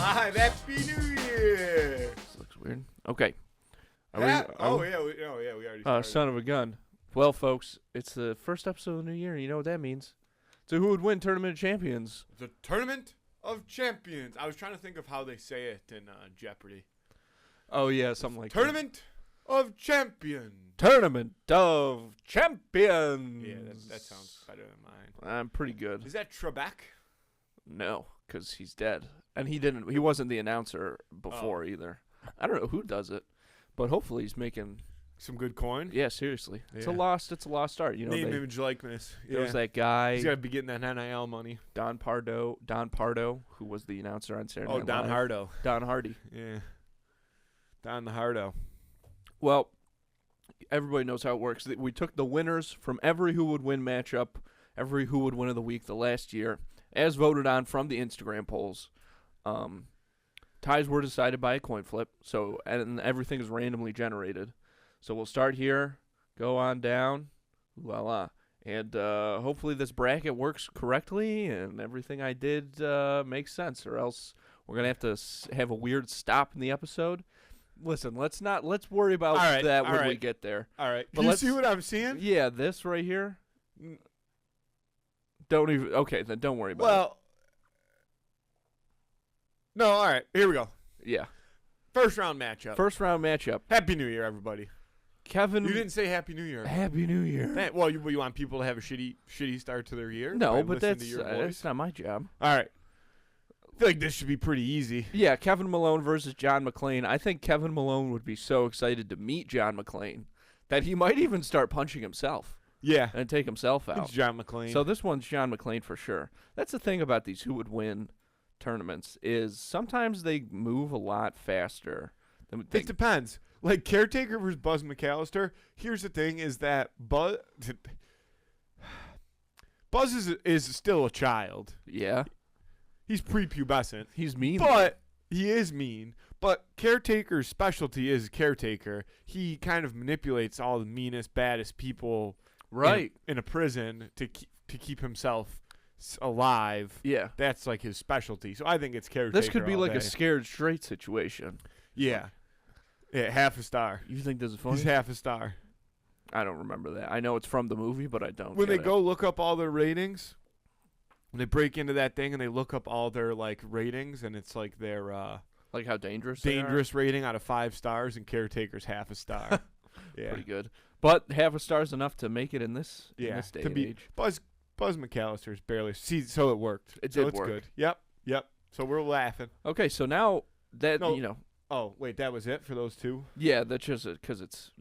live. Happy New Year. This looks weird. Okay. We already started. Son of a gun. Well, folks, it's the first episode of the new year, and you know what that means. So who would win Tournament of Champions? The Tournament of Champions. I was trying to think of how they say it in Jeopardy. Oh, yeah, something like Tournament of Champions. Tournament of Champions. Yeah, that sounds better than mine. I'm pretty good. Is that Trebek? No, because he's dead. And he wasn't the announcer before either. I don't know who does it, but hopefully he's making some good coin. Yeah, seriously. Yeah. It's a lost art. You know, name, image, likeness. There was that guy. He's got to be getting that NIL money. Don Pardo, who was the announcer on Saturday Night Don Live. Hardo. Don Hardy. Yeah. Don the Hardo. Well, everybody knows how it works. We took the winners from every Who Would Win matchup, every Who Would Win of the Week the last year, as voted on from the Instagram polls. Ties were decided by a coin flip, and everything is randomly generated. So we'll start here, go on down, voila. And hopefully this bracket works correctly and everything I did makes sense, or else we're going to have to have a weird stop in the episode. Listen, let's worry about that when we get there. All right. But Can you see what I'm seeing? Yeah, this right here. Don't worry about it. Well, no, all right. Here we go. Yeah. First round matchup. Happy New Year, everybody. Kevin. You didn't say Happy New Year. Happy New Year. Well, you want people to have a shitty start to their year? No, but that's not my job. All right. I feel like this should be pretty easy. Yeah, Kevin Malone versus John McClane. I think Kevin Malone would be so excited to meet John McClane that he might even start punching himself. Yeah. And take himself out. It's John McClane. So this one's John McClane for sure. That's the thing about these Who Would Win tournaments is sometimes they move a lot faster than it depends. Like Caretaker versus Buzz McAllister. Here's the thing: is that Buzz is still a child. Yeah, he's prepubescent. He's mean, but he is mean. But Caretaker's specialty is Caretaker. He kind of manipulates all the meanest, baddest people, right, in a prison to keep himself alive. Yeah, that's like his specialty. So I think it's Caretaker. This could be like a scared straight situation. Yeah. Yeah, half a star. You think this is funny? He's half a star. I don't remember that. I know it's from the movie, but I don't. When they go look up all their ratings, when they break into that thing and they look up all their ratings, and it's like their like how dangerous rating out of 5 stars, and Caretaker's half a star. Yeah, pretty good. But half a star is enough to make it in this day and age. Buzz McAllister's barely. See, so it worked. It did work. It's good. Yep. So we're laughing. Okay, so now that Oh, wait, that was it for those two? Yeah, that's just because it's,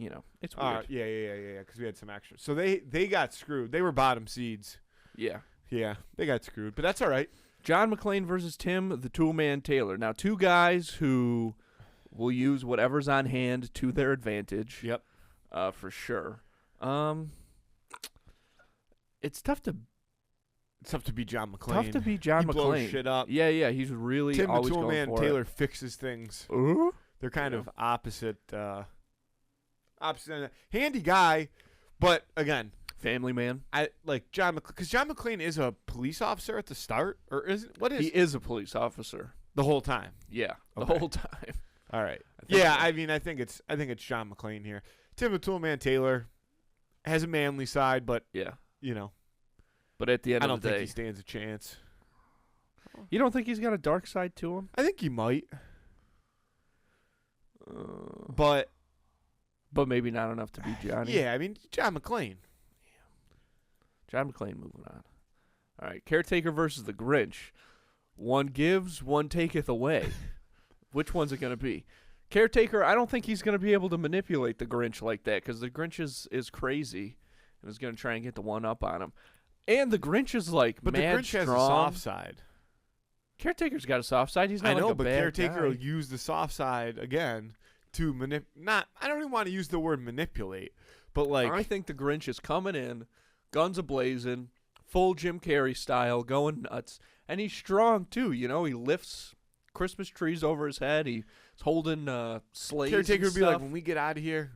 it's weird. Yeah, because we had some extra. So they got screwed. They were bottom seeds. Yeah. Yeah, they got screwed, but that's all right. John McClane versus Tim the Toolman Taylor. Now, two guys who will use whatever's on hand to their advantage. Yep. For sure. It's tough to be John McClane. He blows shit up. Yeah, he's really Tim always the Toolman going for Taylor it. fixes things. Uh-huh. They're kind of opposite. Handy guy, but again, family man. I like John McClane because John McClane is a police officer at the start, or is it? What is he? Is a police officer the whole time. Yeah, the whole time. All right. I think it's John McClane here. Tim the Toolman Taylor has a manly side, but yeah, But at the end I of the day, think he stands a chance. You don't think he's got a dark side to him? I think he might. But maybe not enough to beat Johnny. Yeah, I mean, John McClane. John McClane moving on. All right, Caretaker versus the Grinch. One gives, one taketh away. Which one's it going to be? Caretaker, I don't think he's going to be able to manipulate the Grinch like that because the Grinch is crazy and is going to try and get the one up on him. And the Grinch is but mad the Grinch strong. has a soft side. Caretaker's got a soft side. He's not like a but bad Caretaker guy. will use the soft side again to I don't even want to use the word manipulate, but I think the Grinch is coming in, guns a-blazing, full Jim Carrey style, going nuts. And he's strong, too. He lifts Christmas trees over his head. He's holding sleighs Caretaker and would be like, stuff. when we get out of here,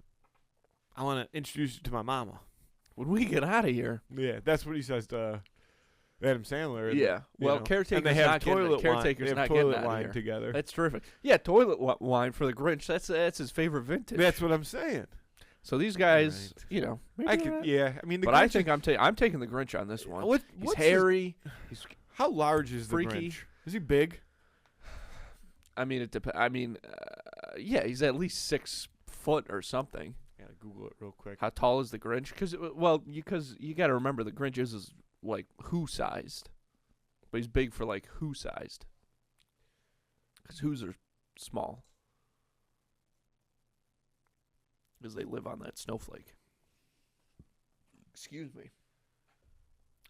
I want to introduce you to my mama. When we get out of here. Yeah, that's what he says to Adam Sandler. Yeah. Well, Caretaker's and they have not getting toilet it. Caretaker's wine. They have not getting toilet out of wine here. together. That's terrific. Yeah, toilet wine for the Grinch. That's his favorite vintage. That's what I'm saying. So these guys, Right. maybe I could, yeah. I mean, the but Grinch I think I'm taking the Grinch on this one. He's what's hairy. He's how large is freaky. the Grinch? Is he big? I mean, it depends. I mean, yeah, he's at least 6 foot or something. Gotta Google it real quick. How tall is the Grinch? Because you got to remember the Grinch is like who sized, but he's big for like who sized. Because who's are small. Because they live on that snowflake. Excuse me.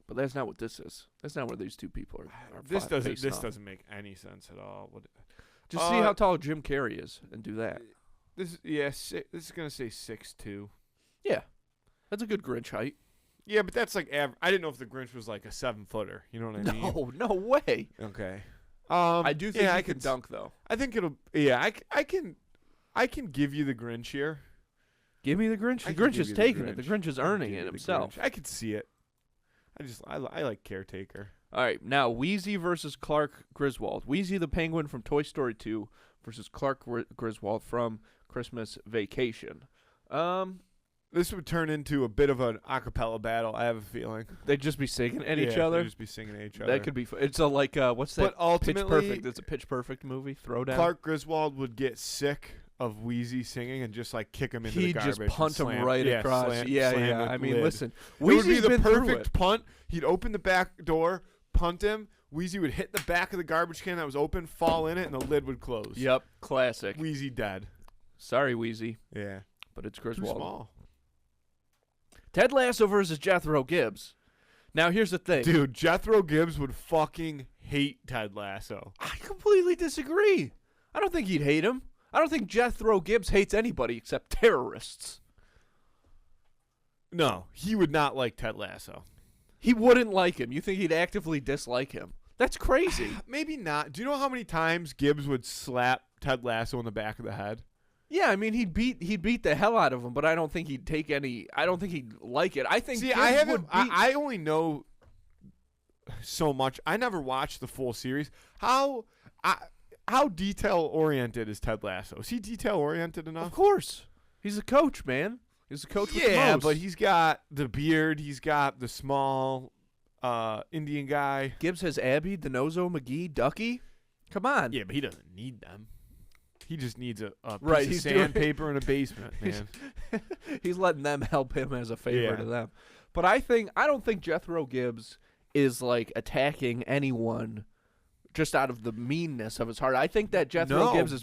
But that's not what this is. That's not where these two people are. This facing off. doesn't make any sense at all. Just see how tall Jim Carrey is and do that. This is gonna say 6'2". Yeah, that's a good Grinch height. Yeah, but that's like average. I didn't know if the Grinch was like a 7-footer. You know what I mean? No way. Okay. I do think I he can dunk though. I think it'll. Yeah, I can give you the Grinch here. Give me the Grinch. The Grinch is taking it. The Grinch is earning it himself. I could see it. I like Caretaker. All right, now Wheezy versus Clark Griswold. Wheezy the Penguin from Toy Story 2 versus Clark Griswold from Christmas Vacation. This would turn into a bit of an a cappella battle, I have a feeling. They'd just be singing at each other? They'd just be singing at each other. That could be fun. It's a like, what's that? But ultimately, Pitch Perfect. It's a Pitch Perfect movie. Throwdown. Clark Griswold would get sick of Wheezy singing and just like kick him into the garbage. He'd just punt him right across. Slam I mean, lid. listen. It would be Wheezy's the been through perfect it. punt. He'd open the back door, punt him. Wheezy would hit the back of the garbage can that was open, fall in it, and the lid would close. Yep, classic. Wheezy dead. Sorry, Wheezy. Yeah. But it's Too Griswold. small. Ted Lasso versus Jethro Gibbs. Now, here's the thing. Dude, Jethro Gibbs would fucking hate Ted Lasso. I completely disagree. I don't think he'd hate him. I don't think Jethro Gibbs hates anybody except terrorists. No, he would not like Ted Lasso. He wouldn't like him. You think he'd actively dislike him? That's crazy. Maybe not. Do you know how many times Gibbs would slap Ted Lasso in the back of the head? Yeah, I mean he'd beat the hell out of him, but I don't think he'd take any. I don't think he'd like it. I think. See, Gibbs I haven't. would beat, I only know so much. I never watched the full series. How detail oriented is Ted Lasso? Is he detail oriented enough? Of course, he's a coach, man. He's a coach. Yeah, with but he's got the beard. He's got the small Indian guy. Gibbs has Abby, Denozo, McGee, Ducky. Come on. Yeah, but he doesn't need them. He just needs a Right, piece of sandpaper in a basement, man. He's letting them help him as a favor Yeah. to them. But I don't think Jethro Gibbs is like attacking anyone just out of the meanness of his heart. I think that Jethro Gibbs is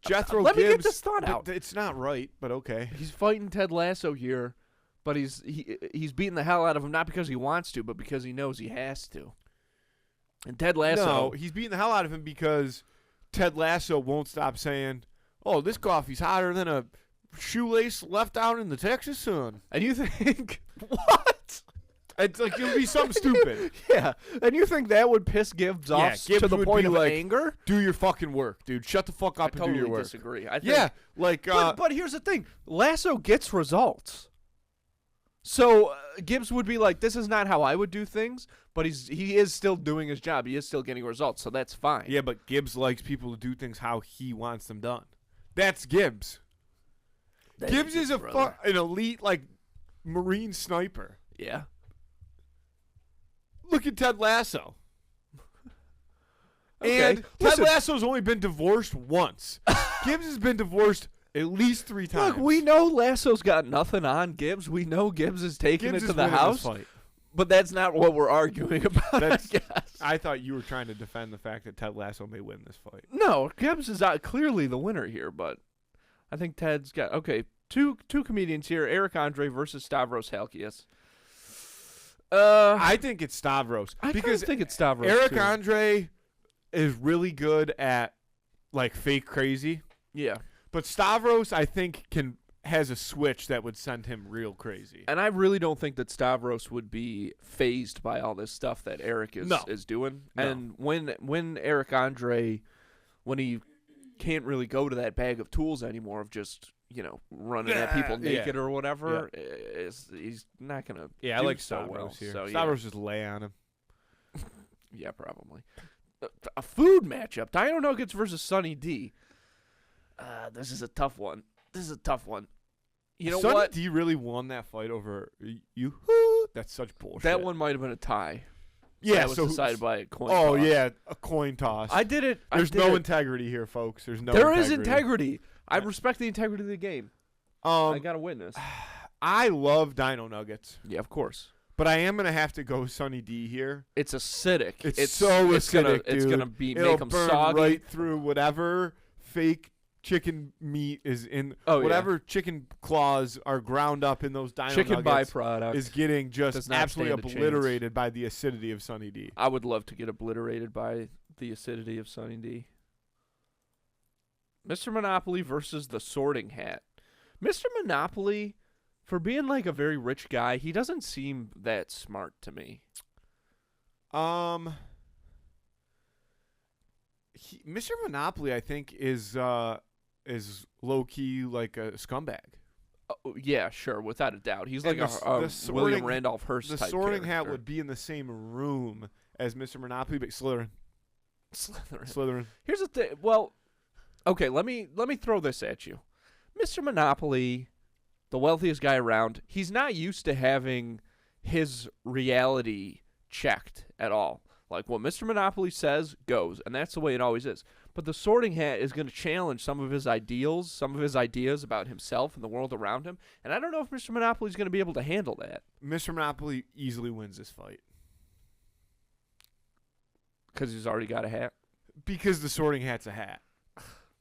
Jethro let Gibbs. me get this thought out. It's not right, but okay. He's fighting Ted Lasso here, but he's beating the hell out of him not because he wants to, but because he knows he has to. And Ted Lasso, No, he's beating the hell out of him because Ted Lasso won't stop saying, "Oh, this coffee's hotter than a shoelace left out in the Texas sun." and you think what? It's like it'll be something stupid. Yeah, and you think that would piss Gibbs off Gibbs to the would point be of like, anger? Do your fucking work, dude. Shut the fuck up and totally do your work. Disagree. I think, Yeah, like but here's the thing: Lasso gets results. So Gibbs would be like, "This is not how I would do things," but he is still doing his job. He is still getting results, so that's fine. yeah, but Gibbs likes people to do things how he wants them done. That's Gibbs. Gibbs is an elite like Marine sniper. Yeah. Look at Ted Lasso. Okay. And Listen. Ted Lasso's only been divorced once. Gibbs has been divorced at least 3 times. Look, we know Lasso's got nothing on Gibbs. We know Gibbs is taking Gibbs it is to the winning this house. fight. But that's not what we're arguing about. That's- I guess. I thought you were trying to defend the fact that Ted Lasso may win this fight. No, Gibbs is clearly the winner here, but I think Ted's got two comedians here: Eric Andre versus Stavros Halkias. I think it's Stavros I because think it's Stavros. Eric too. Andre is really good at like fake crazy, Yeah, but Stavros I think has a switch that would send him real crazy. and I really don't think that Stavros would be phased by all this stuff that Eric is doing. No. And when Eric Andre, when he can't really go to that bag of tools anymore of just running at people naked or whatever, he's not gonna. Yeah, I do like so Stavros well. here. So, yeah. Stavros just lay on him. Yeah, probably. A food matchup. Dino Nuggets versus Sunny D. This is a tough one. You know Sonny what? D really won that fight over you. That's such bullshit. That one might have been a tie. Yeah, that was so decided by a coin Oh toss. yeah, a coin toss. I did it. There's no integrity here, folks. There is integrity. I respect the integrity of the game. I got a witness. I love Dino Nuggets. Yeah, of course. But I am gonna have to go Sunny D here. It's acidic. It's so acidic, It's dude. gonna make them burn soggy. right through whatever fake chicken meat is in. Whatever chicken claws are ground up in those Dino chicken Nuggets byproduct is getting just does not absolutely stand a obliterated by the acidity of Sunny D. I would love to get obliterated by the acidity of Sunny D. Mr. Monopoly versus the Sorting Hat. Mr. Monopoly, for being like a very rich guy, he doesn't seem that smart to me. Mr. Monopoly, I think, is low key like a scumbag. Oh, yeah, sure, without a doubt. He's like And a William Randolph Hearst The type Sorting character. Hat would be in the same room as Mr. Monopoly, but Slytherin. Here's the thing. Well, okay, let me throw this at you. Mr. Monopoly, the wealthiest guy around, he's not used to having his reality checked at all. Like what Mr. Monopoly says goes, and that's the way it always is. But the Sorting Hat is going to challenge some of his ideals, some of his ideas about himself and the world around him. And I don't know if Mr. Monopoly is going to be able to handle that. Mr. Monopoly easily wins this fight. Because he's already got a hat? Because the Sorting Hat's a hat.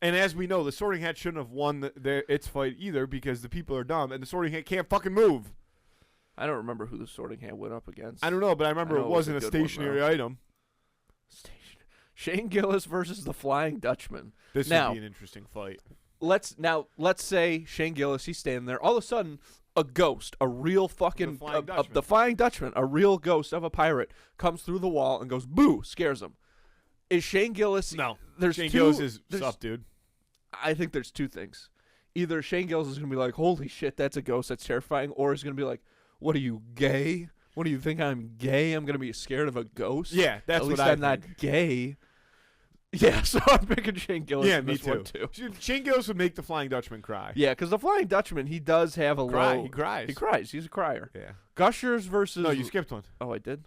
And as we know, the Sorting Hat shouldn't have won its fight either because the people are dumb and the Sorting Hat can't fucking move. I don't remember who the Sorting Hat went up against. I don't know, but I remember it wasn't a good one, stationary though. item. Shane Gillis versus the Flying Dutchman. This Now, would be an interesting fight. Let's say Shane Gillis, he's standing there. All of a sudden, a ghost, a real fucking the Flying Dutchman, a real ghost of a pirate, comes through the wall and goes boo, scares him. Is Shane Gillis? No, there's Shane two, Gillis is there's- up, dude. I think there's two things. Either Shane Gillis is gonna be like, "Holy shit, that's a ghost, that's terrifying," or he's gonna be like, "What are you, gay? What do you think I'm gay? I'm gonna be scared of a ghost? Yeah, that's At least what I I'm not think. gay." Yeah, so I'm picking Shane Gillis. Yeah, in me this one, too. Shane Gillis would make the Flying Dutchman cry. Yeah, because the Flying Dutchman, he does have a low. He cries. He cries. He's a crier. Yeah. Gushers versus. No, you skipped one. Oh, I did.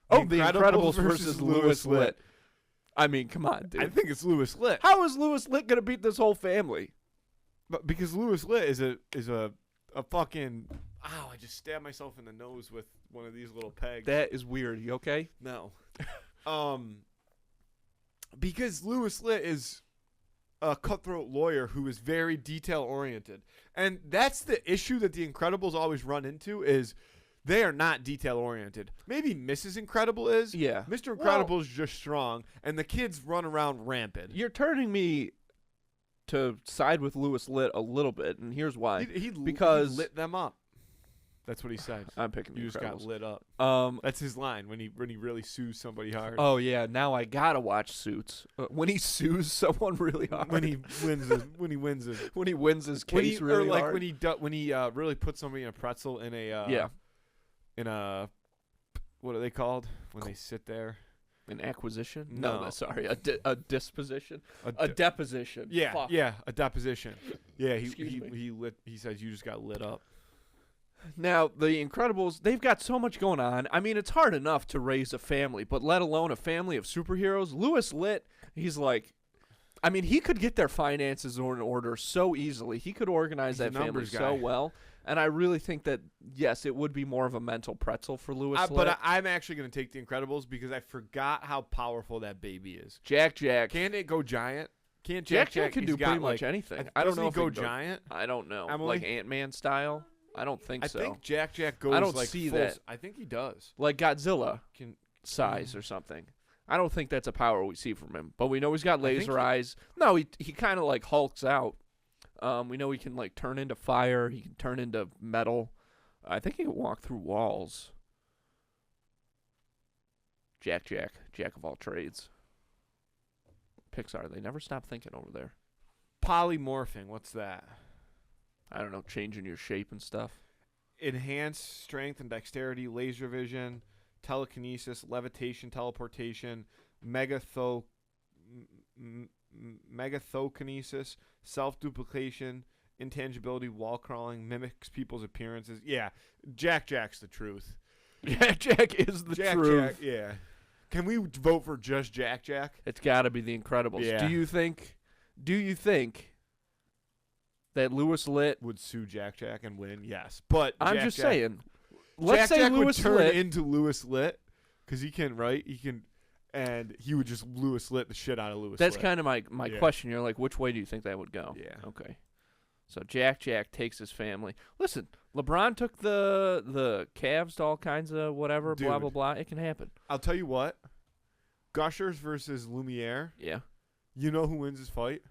The Oh, The Incredibles Incredibles versus Louis Litt. I mean, come on, dude. I think it's Louis Litt. How is Louis Litt gonna beat this whole family? But because Louis Litt is a fucking. Ow! I just stabbed myself in the nose with one of these little pegs. That is weird. You okay? No. Because Louis Litt is a cutthroat lawyer who is very detail oriented, and that's the issue that the Incredibles always run into is they are not detail oriented. Maybe Mrs. Incredible is. Yeah. Mr. Incredible is just strong, and the kids run around rampant. You're turning me to side with Louis Litt a little bit, and here's why. He Because- lit them up. That's what he said. I'm picking The You just got Incredibles. lit up. Um. That's his line when he really sues somebody hard. Oh yeah. Now I gotta watch Suits. When he sues someone really hard. when he wins his when he wins his case really or like hard. when he really puts somebody in a pretzel in a in a what are they called when they sit there? An acquisition? No. Sorry, a disposition, A a deposition. Yeah, Fuck. yeah, a deposition. Yeah, Excuse me. he says you just got lit up. Now, The Incredibles, they've got so much going on. I mean, it's hard enough to raise a family, but let alone a family of superheroes. Louis Litt, he's like, I mean, he could get their finances in order so easily. He could organize He's a that family numbers so guy. well. And I really think that, yes, it would be more of a mental pretzel for Louis Litt. But I'm actually going to take The Incredibles because I forgot how powerful that baby is. Jack. Can't it go giant? Can't Jack Jack can do pretty much anything. I don't know he if go he can giant. I don't know. Emily? Like Ant-Man style? I don't think so. I think Jack goes. I don't like see full that. I think he does. Like Godzilla Can size or something. I don't think that's a power we see from him. But we know he's got I think laser he- eyes. No, he kind of like hulks out. We know he can like turn into fire. He can turn into metal. I think he can walk through walls. Jack of all trades. Pixar, they never stop thinking over there. polymorphing? What's that? I don't know, changing your shape and stuff. Enhanced strength and dexterity, laser vision, telekinesis, levitation, teleportation, megathokinesis, self-duplication, intangibility, wall crawling, mimics people's appearances. Yeah, Jack's the truth. Jack is the truth. Jack, yeah. Can we vote for just Jack? It's got to be the Incredibles. Yeah. Do you think that Louis Litt would sue Jack and win? Yes, but I'm Jack, just saying. Let's say Jack Louis would turn Litt into Louis Litt because he can write. He can, and he would just Louis Litt the shit out of Louis. That's Litt. kind of my question. You're like, which way do you think that would go? Yeah. Okay. So Jack takes his family. Listen, LeBron took the Cavs to all kinds of whatever, Dude. blah blah blah. It can happen. I'll tell you what. Gushers versus Lumiere. Yeah. You know who wins this fight?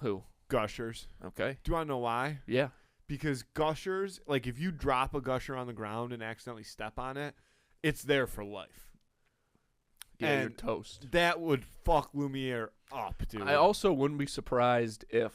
Who? Gushers. Okay. Do you want to know why? Yeah. Because Gushers, like if you drop a Gusher on the ground and accidentally step on it, it's there for life. Yeah, and you're toast. That would fuck Lumiere up, dude. I also wouldn't be surprised if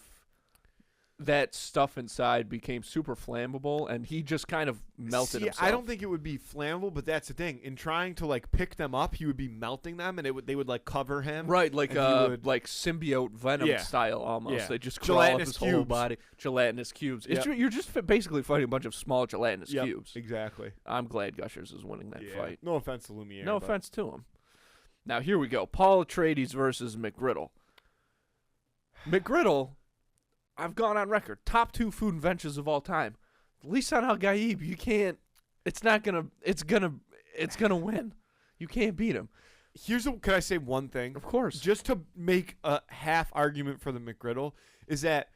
that stuff inside became super flammable and he just kind of melted himself. I don't think it would be flammable, but that's the thing. In trying to like pick them up, he would be melting them, and they would like cover him. Right, like would, like symbiote venom style almost. Yeah. They just crawl up Gelatinous his whole cubes. body. Gelatinous cubes. Yep. You're just basically fighting a bunch of small gelatinous cubes. Exactly. I'm glad Gushers is winning that fight. No offense to Lumiere. No offense to him. Now here we go. Paul Atreides versus McGriddle. McGriddle, I've gone on record, top 2 food inventions of all time. Lisan Al Gaib, you can't. It's gonna win. You can't beat him. Can I say one thing? Of course. Just to make a half argument for the McGriddle is that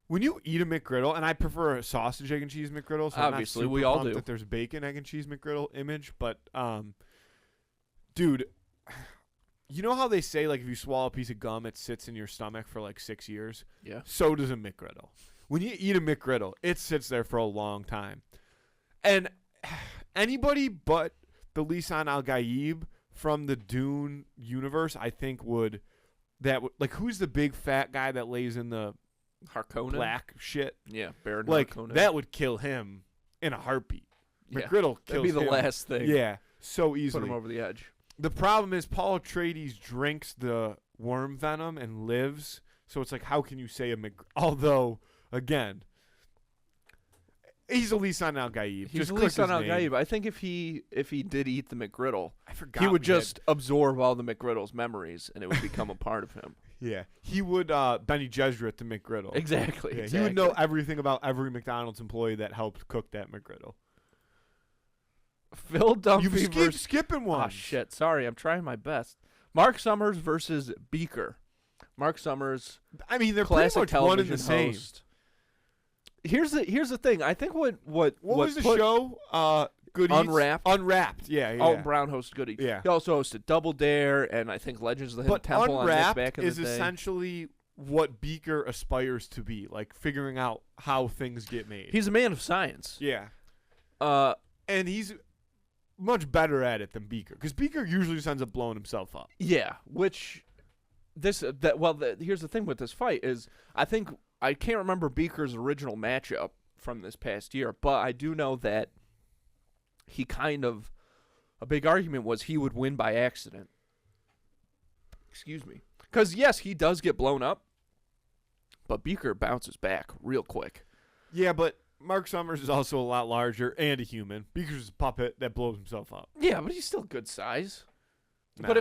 when you eat a McGriddle, and I prefer a sausage, egg, and cheese McGriddle, so obviously I'm not we super all pumped do. that there's bacon, egg, and cheese McGriddle image, but dude, you know how they say like if you swallow a piece of gum, it sits in your stomach for like 6 years? Yeah. So does a McGriddle. When you eat a McGriddle, it sits there for a long time, and anybody but the Lisan Al Gaib from the Dune universe, I think would like who's the big fat guy that lays in the Harkonnen? black shit? Yeah, Baron Like Harkonnen. that would kill him in a heartbeat. Yeah. McGriddle kills That'd be the him. last thing. Yeah, so Put easily. him over the edge. The problem is Paul Atreides drinks the worm venom and lives. So it's like, how can you say a Although, again, he's a Lisan Al Gaib. He's Just a click his Lisan Al name. Gaib. I think if he did eat the McGriddle, I forgot he would we just absorb all the McGriddle's memories, and it would become a part of him. Yeah, he would Benny Gesserit the McGriddle. Exactly. Yeah, exactly. he would know everything about every McDonald's employee that helped cook that McGriddle. Phil Dunphy You keep versus. skipping one. Oh shit! Sorry, I'm trying my best. Mark Summers versus Beaker. Mark Summers, I mean, they're classic pretty much one and television the same. host. Here's the thing. I think what was the put show? Good Eats? Unwrapped. Unwrapped. Yeah. Alton Brown hosted Good Eats. Yeah. He also hosted Double Dare and I think Legends of the Hidden But Temple on Nick Unwrapped back in is the day. essentially what Beaker aspires to be, like figuring out how things get made. He's a man of science. Yeah. Uh, And he's much better at it than Beaker, because Beaker usually just ends up blowing himself up. yeah. Which here's the thing with this fight is I can't remember Beaker's original matchup from this past year, but I do know that he a big argument was he would win by accident. Excuse me. Because, yes, he does get blown up, but Beaker bounces back real quick. Yeah, but Mark Summers is also a lot larger and a human. Beaker's a puppet that blows himself up. Yeah, but he's still good size. Nah. But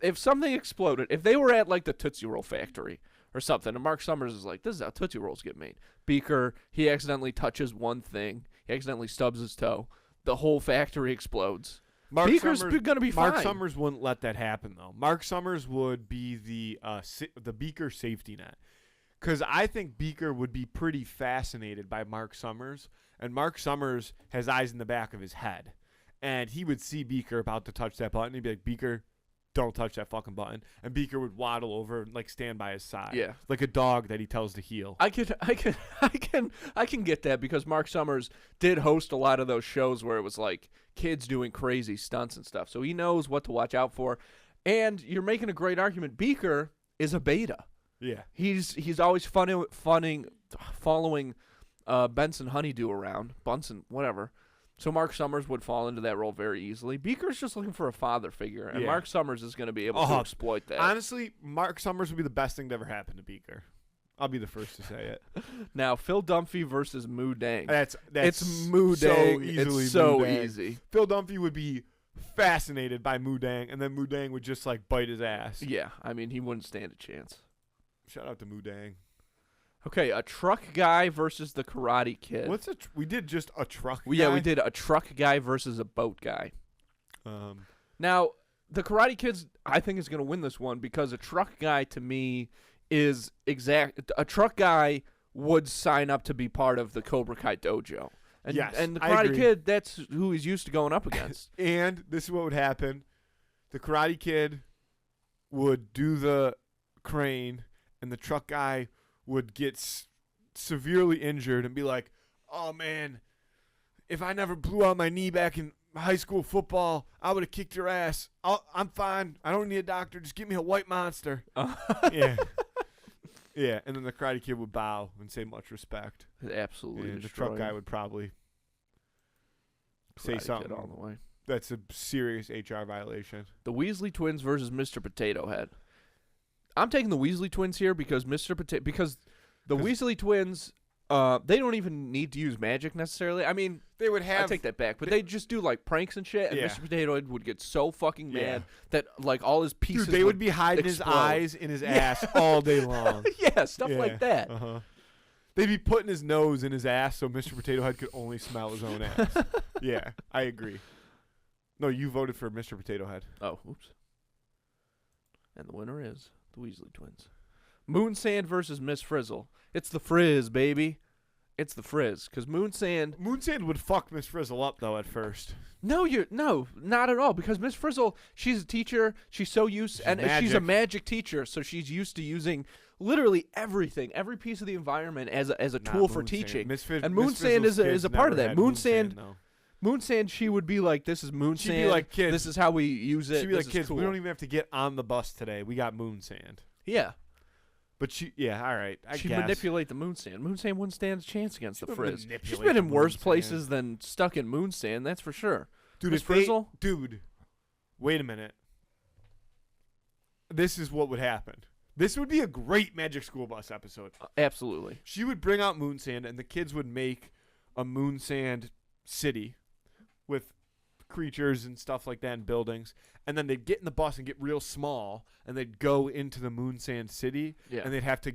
if something exploded, if they were at like the Tootsie Roll factory or something, and Mark Summers is like, this is how Tootsie Rolls get made. Beaker, he accidentally touches one thing. He accidentally stubs his toe. The whole factory explodes. Beaker's going to be fine. Mark Summers wouldn't let that happen, though. Mark Summers would be the Beaker safety net. Because I think Beaker would be pretty fascinated by Mark Summers, and Mark Summers has eyes in the back of his head. And he would see Beaker about to touch that button. He'd be like, Beaker, don't touch that fucking button. And Beaker would waddle over and like stand by his side. Yeah. Like a dog that he tells to heel. I can get that because Mark Summers did host a lot of those shows where it was like kids doing crazy stunts and stuff. So he knows what to watch out for. And you're making a great argument. Beaker is a beta. Yeah. He's always following Benson Honeydew around. Bunsen, whatever. So Mark Summers would fall into that role very easily. Beaker's just looking for a father figure, and Mark Summers is going to be able to exploit that. Honestly, Mark Summers would be the best thing to ever happen to Beaker. I'll be the first to say it. Now, Phil Dunphy versus Moo Dang. That's it's Moo Dang. It's so easy. Phil Dunphy would be fascinated by Moo Dang, and then Moo Dang would just like bite his ass. Yeah, I mean, he wouldn't stand a chance. Shout out to Moo Dang. Okay, a truck guy versus the Karate Kid. We did just a truck guy? Yeah, we did a truck guy versus a boat guy. Now, the Karate Kid, I think, is going to win this one because a truck guy, to me, is a truck guy would sign up to be part of the Cobra Kai dojo. And, yes, and the Karate Kid, that's who he's used to going up against. And this is what would happen. The Karate Kid would do the crane, and the truck guy would get severely injured and be like, oh, man, if I never blew out my knee back in high school football, I would have kicked your ass. I'm fine. I don't need a doctor. Just give me a white monster. Yeah. Yeah, and then the Karate Kid would bow and say much respect. Absolutely. And the truck guy would probably say something all the way. That's a serious HR violation. The Weasley twins versus Mr. Potato Head. I'm taking the Weasley twins here because the Weasley twins, they don't even need to use magic necessarily. I mean, they would have. I take that back, but they just do like pranks and shit. And Mr. Potato Head would get so fucking mad that like all his pieces. Dude, they would be hiding his eyes in his ass all day long. Yeah, stuff like that. They'd be putting his nose in his ass so Mr. Potato Head could only smell his own ass. Yeah, I agree. No, you voted for Mr. Potato Head. Oh, oops. And the winner is the Weasley twins. Moonsand versus Miss Frizzle. It's the Frizz, baby. It's the Frizz. Because Moonsand would fuck Miss Frizzle up, though, at first. No, not at all. Because Miss Frizzle, she's a teacher. She's so used, she's a magic teacher, so she's used to using literally everything, every piece of the environment as a tool for teaching. And Moonsand is a part of that. Moonsand, she would be like, this is Moonsand. She'd be like, kids, this is how we use it. She'd be like, kids, cool. We don't even have to get on the bus today. We got Moonsand. Yeah. But all right, She'd manipulate the Moonsand. Moonsand wouldn't stand a chance against the Frizz. She's been in worse places than stuck in Moonsand, that's for sure. Dude, Miss Frizzle? Dude, wait a minute. This is what would happen. This would be a great Magic School Bus episode. Absolutely. She would bring out Moonsand, and the kids would make a Moonsand city with creatures and stuff like that and buildings, and then they'd get in the bus and get real small, and they'd go into the Moonsand city, and they'd have to,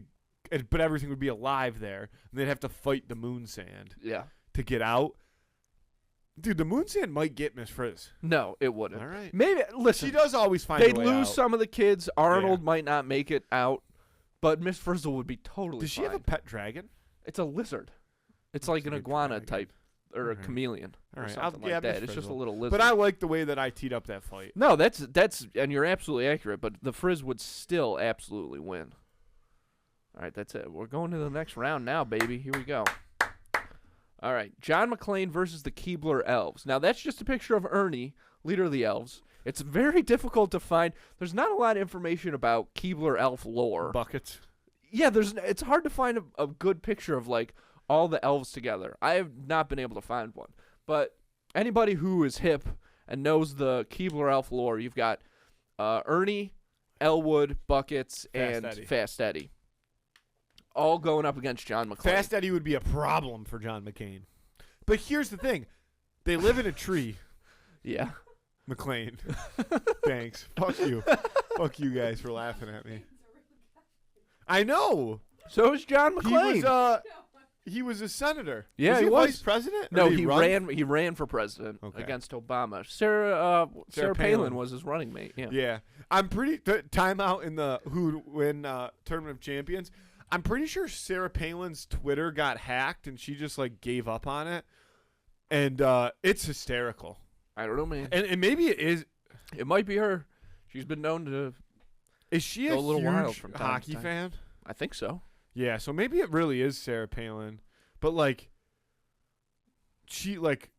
but everything would be alive there, and they'd have to fight the Moonsand to get out. Dude, the Moonsand might get Miss Frizz. No, it wouldn't. All right. Maybe, listen. She does always find a way out. They'd lose some of the kids. Arnold might not make it out, but Miss Frizzle would be totally Does she fine. have a pet dragon? It's a lizard. It's like an iguana type. Or a chameleon, or something like that. It's just a little lizard. But I like the way that I teed up that fight. No, that's, and you're absolutely accurate. But the Frizz would still absolutely win. All right, that's it. We're going to the next round now, baby. Here we go. All right, John McClane versus the Keebler Elves. Now that's just a picture of Ernie, leader of the elves. It's very difficult to find. There's not a lot of information about Keebler elf lore. Buckets. Yeah, it's hard to find a good picture of like all the elves together. I have not been able to find one. But anybody who is hip and knows the Keebler elf lore, you've got Ernie, Elwood, Buckets, and Fast Eddie. All going up against John McClane. Fast Eddie would be a problem for John McCain. But here's the thing. They live in a tree. Yeah. McClane. Thanks. Fuck you. Fuck you guys for laughing at me. I know. So is John McClane. He was a senator. Yeah, he was vice president. No, he ran for president against Obama. Sarah Palin was his running mate. Yeah. Yeah. I'm pretty timeout in the who win Tournament of Champions. I'm pretty sure Sarah Palin's Twitter got hacked and she just like gave up on it, and it's hysterical. I don't know, man. And maybe it is. It might be her. She's been known to. Is she a little wild from hockey fan? I think so. Yeah, so maybe it really is Sarah Palin, but like, she like,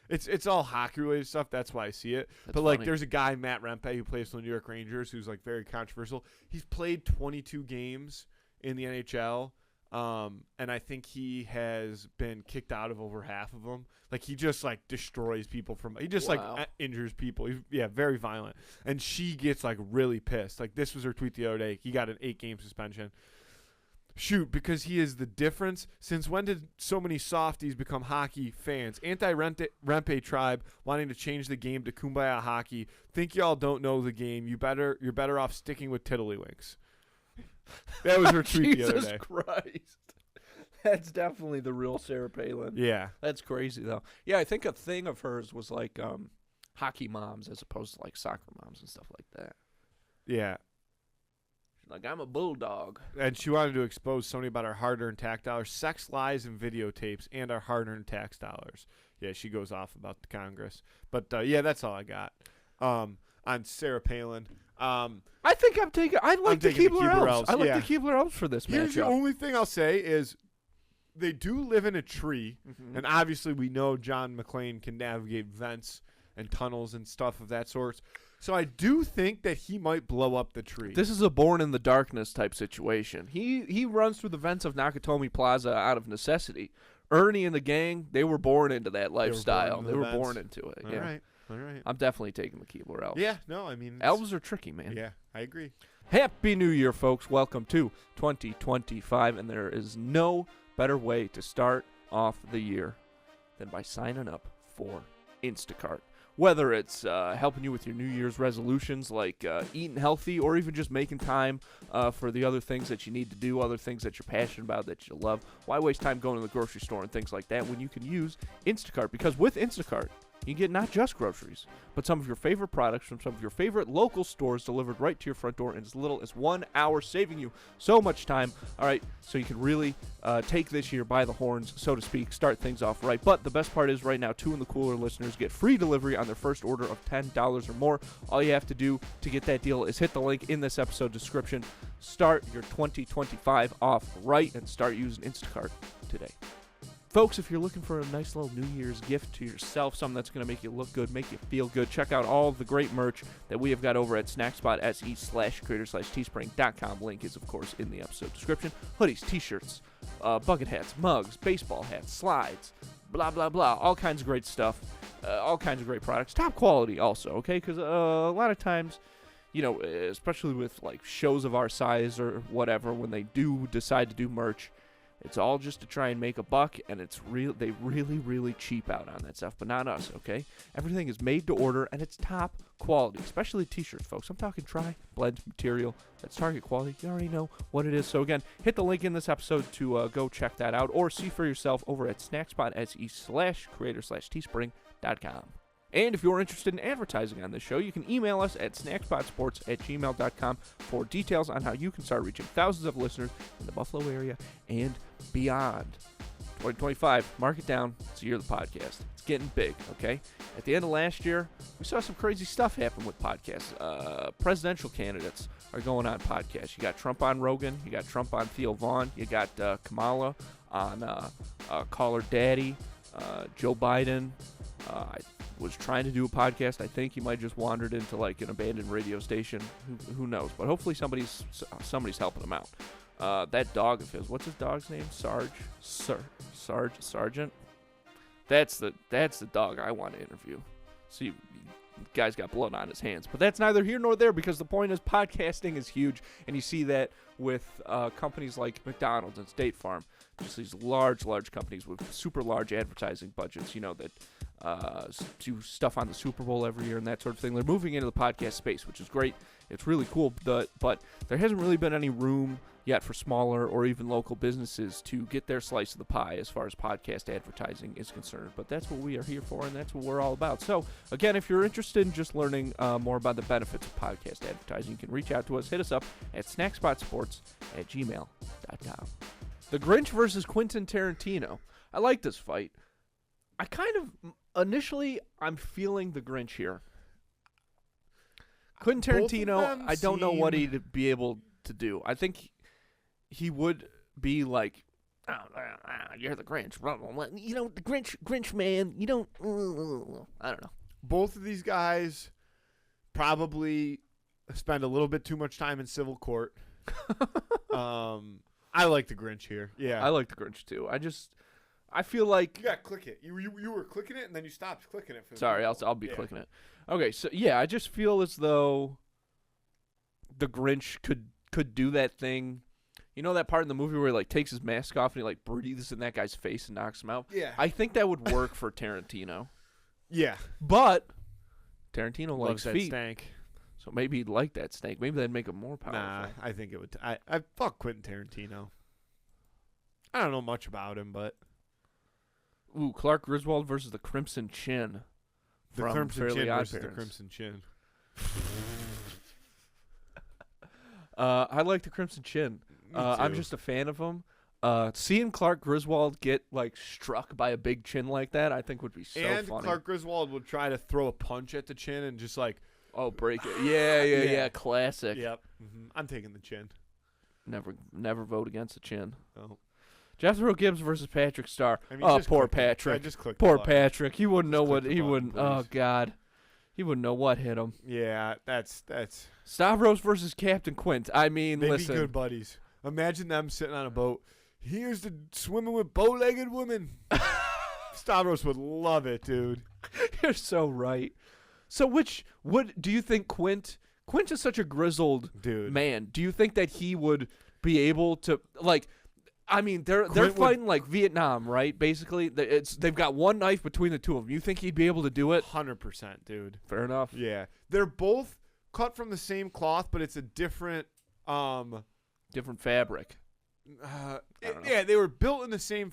it's all hockey related stuff. That's why I see it. But like, there's a guy Matt Rempe who plays for the New York Rangers who's like very controversial. He's played 22 games in the NHL. And I think he has been kicked out of over half of them. Like, he just, like, destroys people he just, Wow. like, injures people. He's, very violent. And she gets, like, really pissed. Like, this was her tweet the other day. He got an 8-game suspension. Shoot, because he is the difference. Since when did so many softies become hockey fans? Anti-Rempe tribe wanting to change the game to kumbaya hockey. Think y'all don't know the game. You're better off sticking with tiddlywinks. That was her tweet the other day. Jesus Christ. That's definitely the real Sarah Palin. Yeah. That's crazy, though. Yeah, I think a thing of hers was, like, hockey moms as opposed to, like, soccer moms and stuff like that. Yeah. Like, I'm a bulldog. And she wanted to expose somebody about our hard-earned tax dollars, sex lies and videotapes, and our hard-earned tax dollars. Yeah, she goes off about the Congress. But, yeah, that's all I got on Sarah Palin. I think I like the Keebler Elves. I like the Keebler Elves for this matchup. Here's the only thing I'll say is they do live in a tree, and obviously we know John McClane can navigate vents and tunnels and stuff of that sort. So I do think that he might blow up the tree. This is a born in the darkness type situation. He runs through the vents of Nakatomi Plaza out of necessity. Ernie and the gang, they were born into that lifestyle. They were born into it. All right. I'm definitely taking the Keebler Elves. Yeah, no, I mean... Elves are tricky, man. Yeah, I agree. Happy New Year, folks. Welcome to 2025, and there is no better way to start off the year than by signing up for Instacart. Whether it's helping you with your New Year's resolutions like eating healthy or even just making time for the other things that you need to do, other things that you're passionate about, that you love. Why waste time going to the grocery store and things like that when you can use Instacart? Because with Instacart, you get not just groceries, but some of your favorite products from some of your favorite local stores delivered right to your front door in as little as 1 hour, saving you so much time. All right, so you can really take this year by the horns, so to speak, start things off right. But the best part is right now, 2 in the Cooler listeners get free delivery on their first order of $10 or more. All you have to do to get that deal is hit the link in this episode description. Start your 2025 off right and start using Instacart today. Folks, if you're looking for a nice little New Year's gift to yourself, something that's going to make you look good, make you feel good, check out all of the great merch that we have got over at snackspot.se/creator/teespring.com. Link is, of course, in the episode description. Hoodies, t-shirts, bucket hats, mugs, baseball hats, slides, blah, blah, blah. All kinds of great stuff, all kinds of great products. Top quality also, okay? Because a lot of times, you know, especially with, like, shows of our size or whatever, when they do decide to do merch, it's all just to try and make a buck, and they really cheap out on that stuff, but not us, okay? Everything is made to order, and it's top quality, especially t-shirts, folks. I'm talking blend material. That's Target quality. You already know what it is. So, again, hit the link in this episode to go check that out, or see for yourself over at snackspot.se/creator/teespring.com. And if you're interested in advertising on this show, you can email us at snackspotsports@gmail.com for details on how you can start reaching thousands of listeners in the Buffalo area and beyond. 2025, mark it down. It's the year of the podcast. It's getting big, okay? At the end of last year, we saw some crazy stuff happen with podcasts. Presidential candidates are going on podcasts. You got Trump on Rogan. You got Trump on Theo Vaughn. You got Kamala on Call Her Daddy. Joe Biden was trying to do a podcast. I think he might have just wandered into like an abandoned radio station. Who knows? But hopefully somebody's helping him out. That dog of his, what's his dog's name? Sergeant. That's the dog I want to interview. See, guy's got blood on his hands. But that's neither here nor there, because the point is podcasting is huge, and you see that with companies like McDonald's and State Farm. Just these large companies with super large advertising budgets, you know, that do stuff on the Super Bowl every year and that sort of thing. They're moving into the podcast space, which is great. It's really cool, but there hasn't really been any room yet for smaller or even local businesses to get their slice of the pie as far as podcast advertising is concerned. But that's what we are here for, and that's what we're all about. So, again, if you're interested in just learning more about the benefits of podcast advertising, you can reach out to us. Hit us up at snackspotsports@gmail.com. The Grinch versus Quentin Tarantino. I like this fight. I kind of, initially, I'm feeling the Grinch here. Quentin Tarantino, I don't know what he'd be able to do. I think he would be like, oh, you're the Grinch. You know, the Grinch man, you don't, I don't know. Both of these guys probably spend a little bit too much time in civil court. I like the Grinch here. Yeah. I like the Grinch too. I feel like. You gotta click it. You were clicking it and then you stopped clicking it. Sorry, I'll be clicking it. Okay, so yeah, I just feel as though the Grinch could do that thing. You know that part in the movie where he like takes his mask off and he like breathes in that guy's face and knocks him out? Yeah. I think that would work for Tarantino. Yeah. But Tarantino likes that feet. stank. So maybe he'd like that stank. Maybe that'd make him more powerful. Nah, I think it would. I fuck Quentin Tarantino. I don't know much about him, but Ooh, Clark Griswold versus the Crimson Chin. the from Crimson Fairly Chin Odd versus the Parents. Crimson Chin. I like the Crimson Chin. I'm just a fan of him. Seeing Clark Griswold get like struck by a big chin like that, I think would be so and funny. Clark Griswold would try to throw a punch at the chin and just like, break it. Yeah. Classic. yep. I'm taking the chin. Never vote against the chin. Oh. Jethro Gibbs versus Patrick Starr. I mean, Oh, just poor click it. Patrick. I just clicked Poor the button. Patrick. He wouldn't know Just what click the he button, wouldn't. Oh please. God, he wouldn't know what hit him. Yeah, that's Stavros versus Captain Quint. I mean, they'd listen. be good buddies. Imagine them sitting on a boat. Here's the swimming with bow-legged women. Stavros would love it, dude. You're so right. So what do you think Quint is such a grizzled Dude. man. Do you think that he would be able to like I mean, they're Quint fighting like Vietnam, right? Basically, they've got one knife between the two of them. You think he'd be able to do it? 100%, dude. Fair enough. Yeah. They're both cut from the same cloth, but it's a different Different fabric. don't know. Yeah, they were built in the same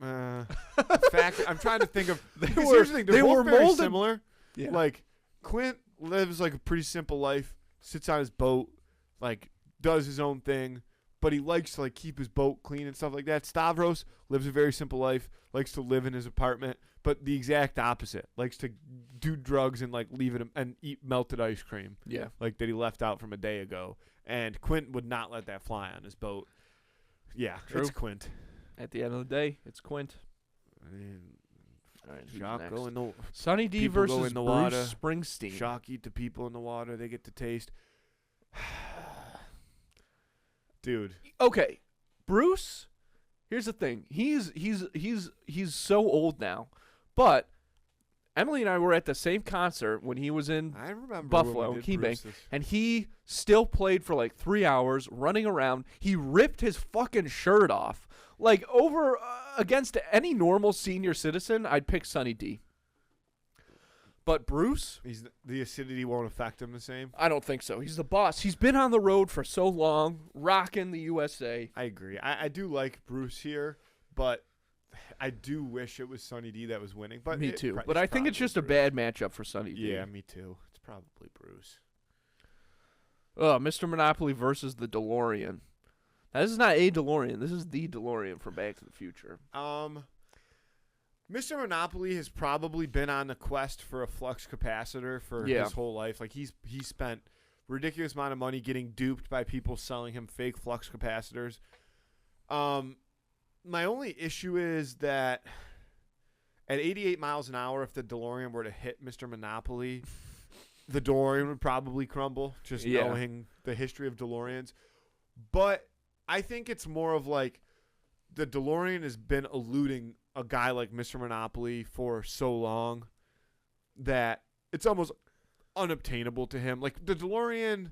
fact. I'm trying to think of. They because were- here's the thing, they're they both were very molded- similar. Yeah. Like Quint lives like a pretty simple life, sits on his boat, like does his own thing, but he likes to like keep his boat clean and stuff like that. Stavros lives a very simple life, likes to live in his apartment, but the exact opposite. Likes to do drugs and like leave it and eat melted ice cream, Yeah. like that he left out from a day ago. And Quint would not let that fly on his boat. Yeah, True. it's Quint. At the end of the day, it's Quint. All right, who's Shock next? go in the Sonny D people go versus in the Bruce water. Springsteen. shock eat the people in the water. They get to taste. Dude, Okay, Bruce. Here's the thing. He's so old now, but Emily and I were at the same concert when he was in I remember Buffalo, when we did Key Bank, Bruce's. and he still played for like 3 hours, running around. He ripped his fucking shirt off, like over against any normal senior citizen. I'd pick Sonny D. But Bruce, The acidity won't affect him the same. I don't think so. He's the boss. He's been on the road for so long, rocking the USA. I agree. I do like Bruce here, but I do wish it was Sonny D that was winning. But Me it too. pro- But I think it's probably just a Bruce. bad matchup for Sonny D. Yeah, me too. It's probably Bruce. Mr. Monopoly versus the DeLorean. Now, this is not a DeLorean. This is the DeLorean from Back to the Future. Mr. Monopoly has probably been on the quest for a flux capacitor for his whole life. Like he spent ridiculous amount of money getting duped by people selling him fake flux capacitors. My only issue is that at 88 miles an hour, if the DeLorean were to hit Mr. Monopoly, the DeLorean would probably crumble, just knowing the history of DeLoreans. But I think it's more of like the DeLorean has been eluding a guy like Mr. Monopoly for so long that it's almost unobtainable to him. Like the DeLorean,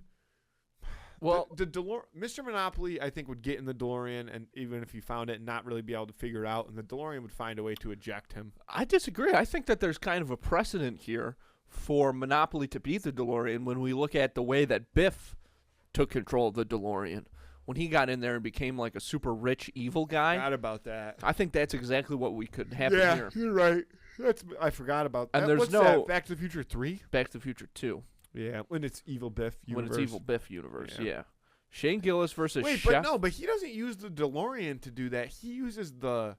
Well, Mr. Monopoly, I think would get in the DeLorean, and even if he found it, not really be able to figure it out, and the DeLorean would find a way to eject him. I disagree. I think that there's kind of a precedent here for Monopoly to beat the DeLorean when we look at the way that Biff took control of the DeLorean. When he got in there and became like a super rich evil guy. Forgot about that. I think that's exactly what we could happen Yeah, here. you're right. I forgot about that. And there's What's no- that, Back to the Future 3? Back to the Future 2. Yeah, when it's Evil Biff universe. When it's Evil Biff universe, Yeah. yeah. Shane Gillis versus Wait, Chef. but he doesn't use the DeLorean to do that. He uses the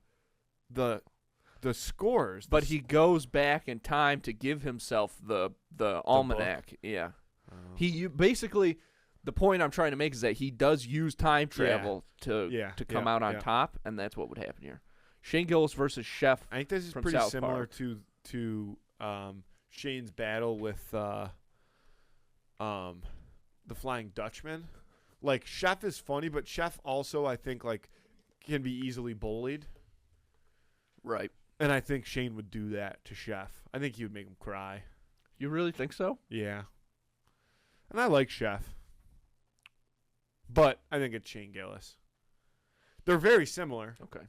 scores. But he goes back in time to give himself the almanac. Yeah. He basically, the point I'm trying to make is that he does use time travel to come out on top, and that's what would happen here. Shane Gillis versus Chef. I think this is from pretty South similar Park. to Shane's battle with the Flying Dutchman. like Chef is funny, but Chef also I think like can be easily bullied. Right. And I think Shane would do that to Chef. I think he would make him cry. You really think so? Yeah. And I like Chef. But I think it's Shane Gillis. They're very similar. Okay.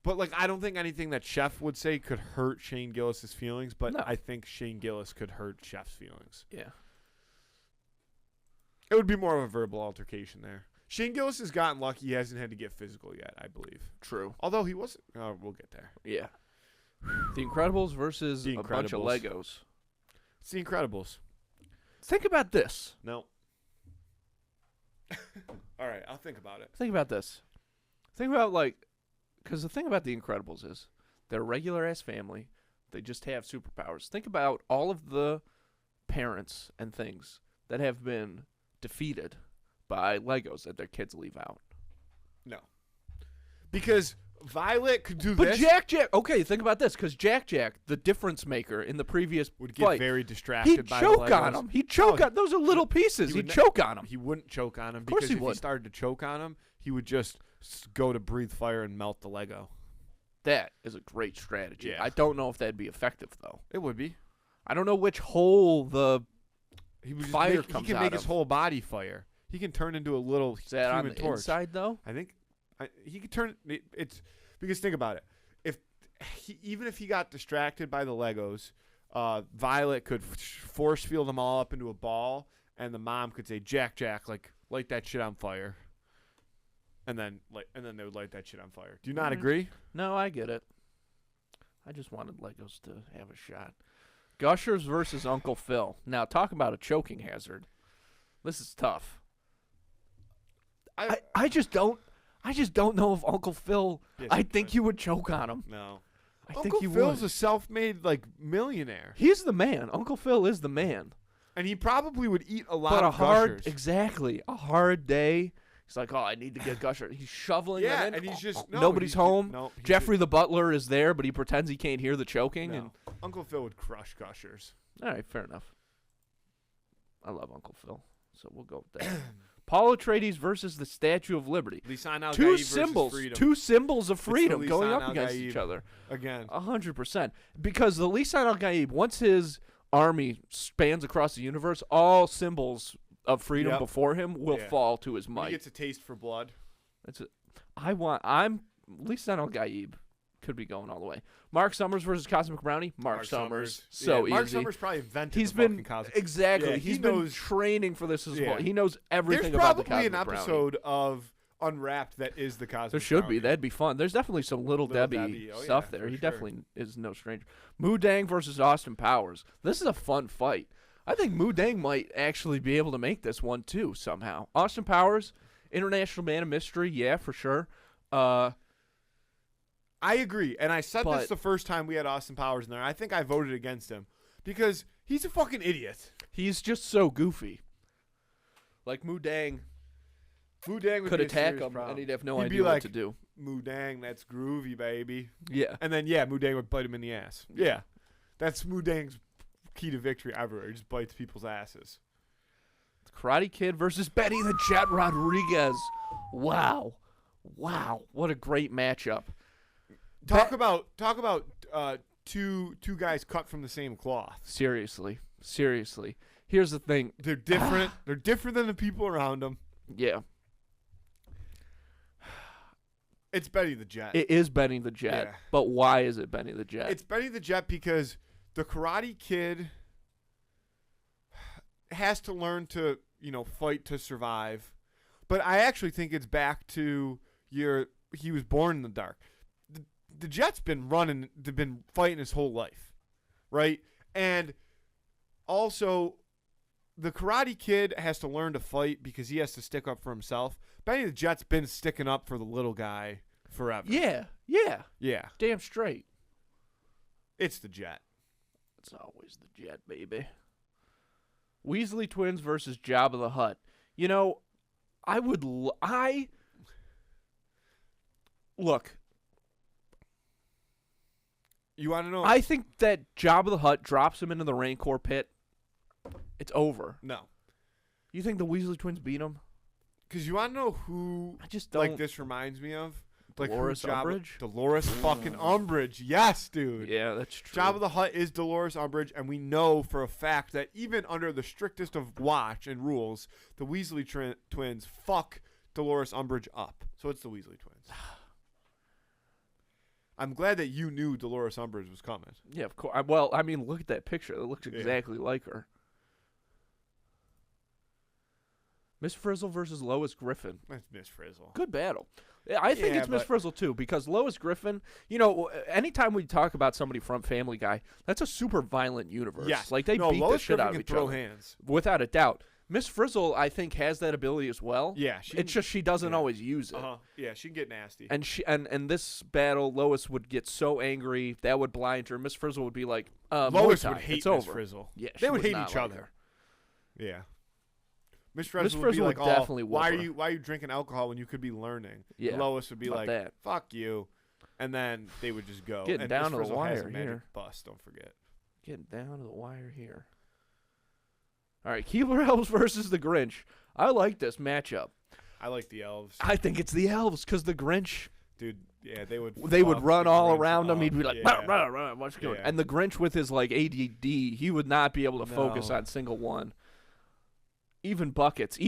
But like I don't think anything that Chef would say could hurt Shane Gillis's feelings, but No. I think Shane Gillis could hurt Chef's feelings. Yeah. It would be more of a verbal altercation there. Shane Gillis has gotten lucky. He hasn't had to get physical yet, I believe. True. Although he wasn't. Oh, we'll get there. Yeah. The Incredibles versus The a bunch of Incredibles. Legos. It's The Incredibles. Think about this. No. All right, I'll think about it. Think about this. Think about, like, because the thing about The Incredibles is they're a regular-ass family. They just have superpowers. Think about all of the parents and things that have been defeated by Legos that their kids leave out. No. Because Violet could do But this. Jack, okay, think about this, because Jack, the difference maker in the previous would get fight, very distracted he'd by choke the Legos. on him. He'd choke No, on those are little pieces. he would He'd ne- choke on him. He wouldn't choke on him course because he if he would. started to choke on him, he would just go to breathe fire and melt the Lego. That is a great strategy. Yeah. I don't know if that'd be effective, though. It would be. I don't know which hole the He would just fire make, comes he can out make his of. whole body fire. He can turn into a little Is that human on the torch. inside, though? I think he could turn it's because think about it. Even if he got distracted by the Legos, Violet could force field them all up into a ball, and the mom could say, "Jack, like light that shit on fire," and then they would light that shit on fire. Do you not Alright. agree? No, I get it. I just wanted Legos to have a shot. Gushers versus Uncle Phil. Now, talk about a choking hazard. This is tough. I just don't know if Uncle Phil. Yes, I he think could. you would choke on him. No. I Uncle think you Phil's would. a self-made millionaire, He's the man. Uncle Phil is the man. and he probably would eat a lot But of gushers. exactly, a hard day. He's like, oh, I need to get gusher. He's shoveling Yeah, them in. and he's just nobody's home. No, Jeffrey the butler is there, but he pretends he can't hear the choking. No. And Uncle Phil would crush gushers. all right, fair enough. I love Uncle Phil, so we'll go with that. Paul Atreides versus the Statue of Liberty. Lisan Al Two Gaib symbols, versus freedom. two symbols of the freedom going Lisan up Al against Gaib. each other. Again. 100%. Because the Lisan Al Gaib, once his army spans across the universe, all symbols of freedom Yep. before him will Yeah. fall to his He might. gets a taste for blood. That's it. I'm Lisan Al Gaib could be going all the way. Mark Summers versus Cosmic Brownie. Mark Summers. So yeah, Mark easy. Summers probably invented He's the been fucking cosmic. exactly. Yeah, he's he been knows- training for this as Yeah. well. He knows everything There's about the probably Cosmic an Brownie. episode of Unwrapped that is the cosmic. There should be. Brownie. That'd be fun. There's definitely some Little Debbie Oh, stuff yeah, there. for He sure. definitely is no stranger. Moo Dang versus Austin Powers. This is a fun fight. I think Moo Dang might actually be able to make this one too somehow. Austin Powers, International Man of Mystery, yeah, for sure. I agree, and I said But- this the first time we had Austin Powers in there. I think I voted against him because he's a fucking idiot. He's just so goofy. Like Moo Dang Moo Dang would could be a attack serious him, problem. and he'd have no He'd be idea what like, to do. Moo Dang, that's groovy, baby. Yeah. And then Moo Dang would bite him in the ass. Yeah, that's Moo Dang's key to victory everywhere. He just bites people's asses. Karate Kid versus Betty the Jet Rodriguez. Wow. What a great matchup. Talk about two guys cut from the same cloth. Seriously. Here's the thing. They're different. They're different than the people around them. Yeah. It's Betty the Jet. It is Benny the Jet. Yeah. But why is it Benny the Jet? It's Benny the Jet because the Karate Kid has to learn to, fight to survive. But I actually think it's back to he was born in the dark. The Jet's been fighting his whole life, right? And also the Karate Kid has to learn to fight because he has to stick up for himself. Benny the Jet's been sticking up for the little guy forever. Yeah. Yeah. Damn straight. It's the Jet. It's always the Jet, baby. Weasley twins versus Jabba the Hutt. Look, You want to know? I think that Jabba the Hutt drops him into the Rancor pit. It's over. No. You think the Weasley twins beat him? Because you want to know who I just don't. like this reminds me of? Like Dolores who Jabba- Umbridge? Dolores fucking Umbridge. Yes, dude. Yeah, that's true. Jabba the Hutt is Dolores Umbridge, and we know for a fact that even under the strictest of watch and rules, the Weasley twins fuck Dolores Umbridge up. So it's the Weasley twins. I'm glad that you knew Dolores Umbridge was coming. Yeah, of course. Well, I mean, look at that picture. It looks exactly like her. Miss Frizzle versus Lois Griffin. That's Miss Frizzle. Good battle. I think it's Miss Frizzle, too, because Lois Griffin, you know, anytime we talk about somebody from Family Guy, that's a super violent universe. Yes. Like, they beat Lois the shit Griffin out of can each throw other. hands. Without a doubt. Miss Frizzle, I think, has that ability as well. Yeah. It's just she doesn't always use it. Yeah, she can get nasty. And and this battle, Lois would get so angry, that would blind her. Miss Frizzle would be like, Lois Muay Thai, would hate it's Miss over. Frizzle. Yeah, they she would hate not each like other. her. Yeah. Miss Frizzle would be Frizzle like, would definitely why whoop are you drinking alcohol when you could be learning? Yeah. And Lois would be About like, that. fuck you. And then they would just go. Getting and down Miss to the Frizzle has a wire magic here. bust, don't forget. Getting down to the wire here. All right, Keebler Elves versus the Grinch. I like this matchup. I like the elves. I think it's the Elves because the Grinch, Dude, yeah, they would run the all Grinch around him. up. He'd be like, yeah. rah, rah, what's going on? Yeah. And the Grinch with his like ADD, he would not be able to focus No. on single one. Even Buckets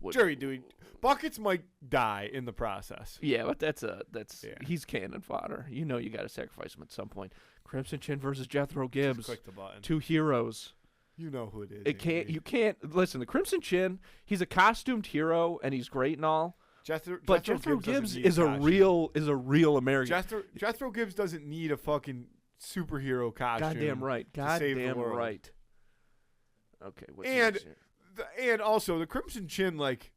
would. Jerry, dude. Buckets might die in the process. Yeah, but that's Yeah. he's cannon fodder. You know you got to sacrifice him at some point. Crimson Chin versus Jethro Gibbs. Just click the button. Two heroes. You know who it is. You can't listen. The Crimson Chin, he's a costumed hero and he's great and all. But Jethro Gibbs is a real American. Jethro Gibbs doesn't need a fucking superhero costume. Goddamn right. to save the Goddamn world. right. Okay. What's And next here? And also the Crimson Chin, like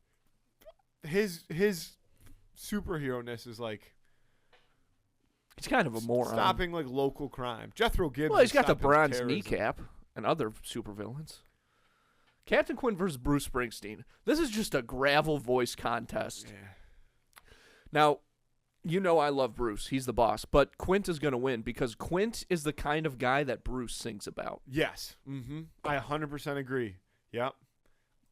his superhero-ness is like He's kind of a moron. stopping like local crime. Jethro Gibbs. Well, he's is got the stopping bronze terrorism. kneecap and other supervillains. Captain Quinn versus Bruce Springsteen. This is just a gravel voice contest. Yeah. Now, you know I love Bruce. He's the boss. But Quint is going to win because Quint is the kind of guy that Bruce sings about. Yes. Mm-hmm. I 100% agree. Yep.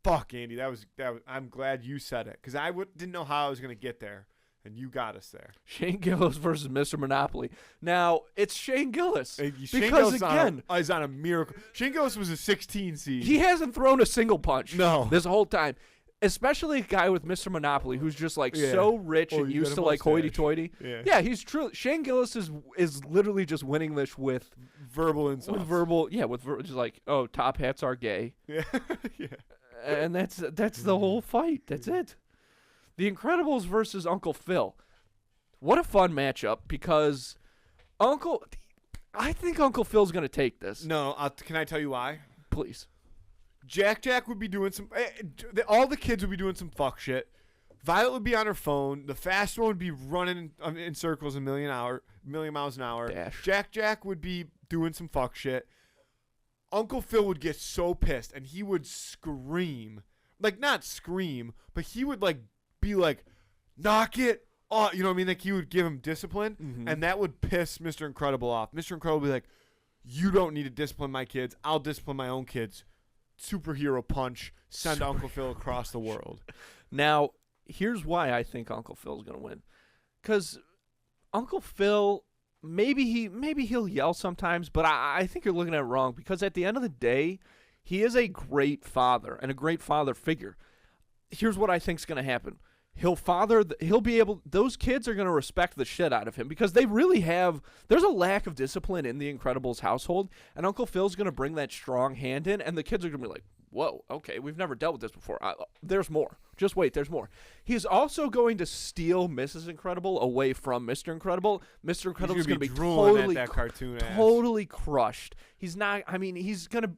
Fuck, Andy. That was. I'm glad you said it because I didn't know how I was going to get there, and you got us there. Shane Gillis versus Mr. Monopoly. Now, it's Shane Gillis. Shane Because, Gillis again, is on a miracle. Shane Gillis was a 16 seed. he hasn't thrown a single punch No. this whole time. Especially a guy with Mr. Monopoly who's just like Yeah. so rich Oh, and you used got to a like mustache. hoity-toity. Yeah. He's true. Shane Gillis is literally just winning this with Verbal insults. just like, oh, top hats are gay. Yeah. Yeah. And that's the whole fight. That's it. The Incredibles versus Uncle Phil. What a fun matchup because I think Uncle Phil's going to take this. No, can I tell you why? Please. Jack would be doing some. All the kids would be doing some fuck shit. Violet would be on her phone. The fast one would be running in circles a million miles an hour. Dash. Jack would be doing some fuck shit. Uncle Phil would get so pissed and he would scream, like not scream, but he would like be like, knock it off. You know what I mean? Like he would give him discipline, and that would piss Mr. Incredible off. Mr. Incredible would be like, you don't need to discipline my kids. I'll discipline my own kids. Superhero punch. Send Uncle Phil across the world. Now, here's why I think Uncle Phil's going to win. Because Uncle Phil, maybe he'll yell sometimes, but I think you're looking at it wrong. Because at the end of the day, he is a great father and a great father figure. Here's what I think's going to happen. Those kids are going to respect the shit out of him because they really there's a lack of discipline in the Incredibles household, and Uncle Phil's going to bring that strong hand in, and the kids are going to be like, whoa, okay, we've never dealt with this before. There's more. Just wait, there's more. He's also going to steal Mrs. Incredible away from Mr. Incredible. Mr. Incredible's going to be drooling at that cartoon ass. totally crushed. He's going to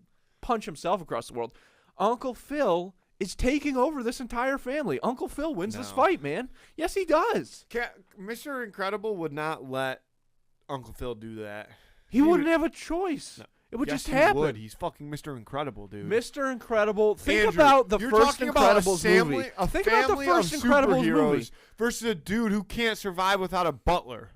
punch himself across the world. Uncle Phil is taking over this entire family. Uncle Phil wins this fight, man. Yes, he does. Mr. Incredible would not let Uncle Phil do that. He wouldn't have a choice. No. It would just happen. Would. He's fucking Mr. Incredible, dude. Mr. Incredible. Think Andrew, about the you're first talking about Incredibles movie. Think about the first of Incredibles superheroes movie versus a dude who can't survive without a butler.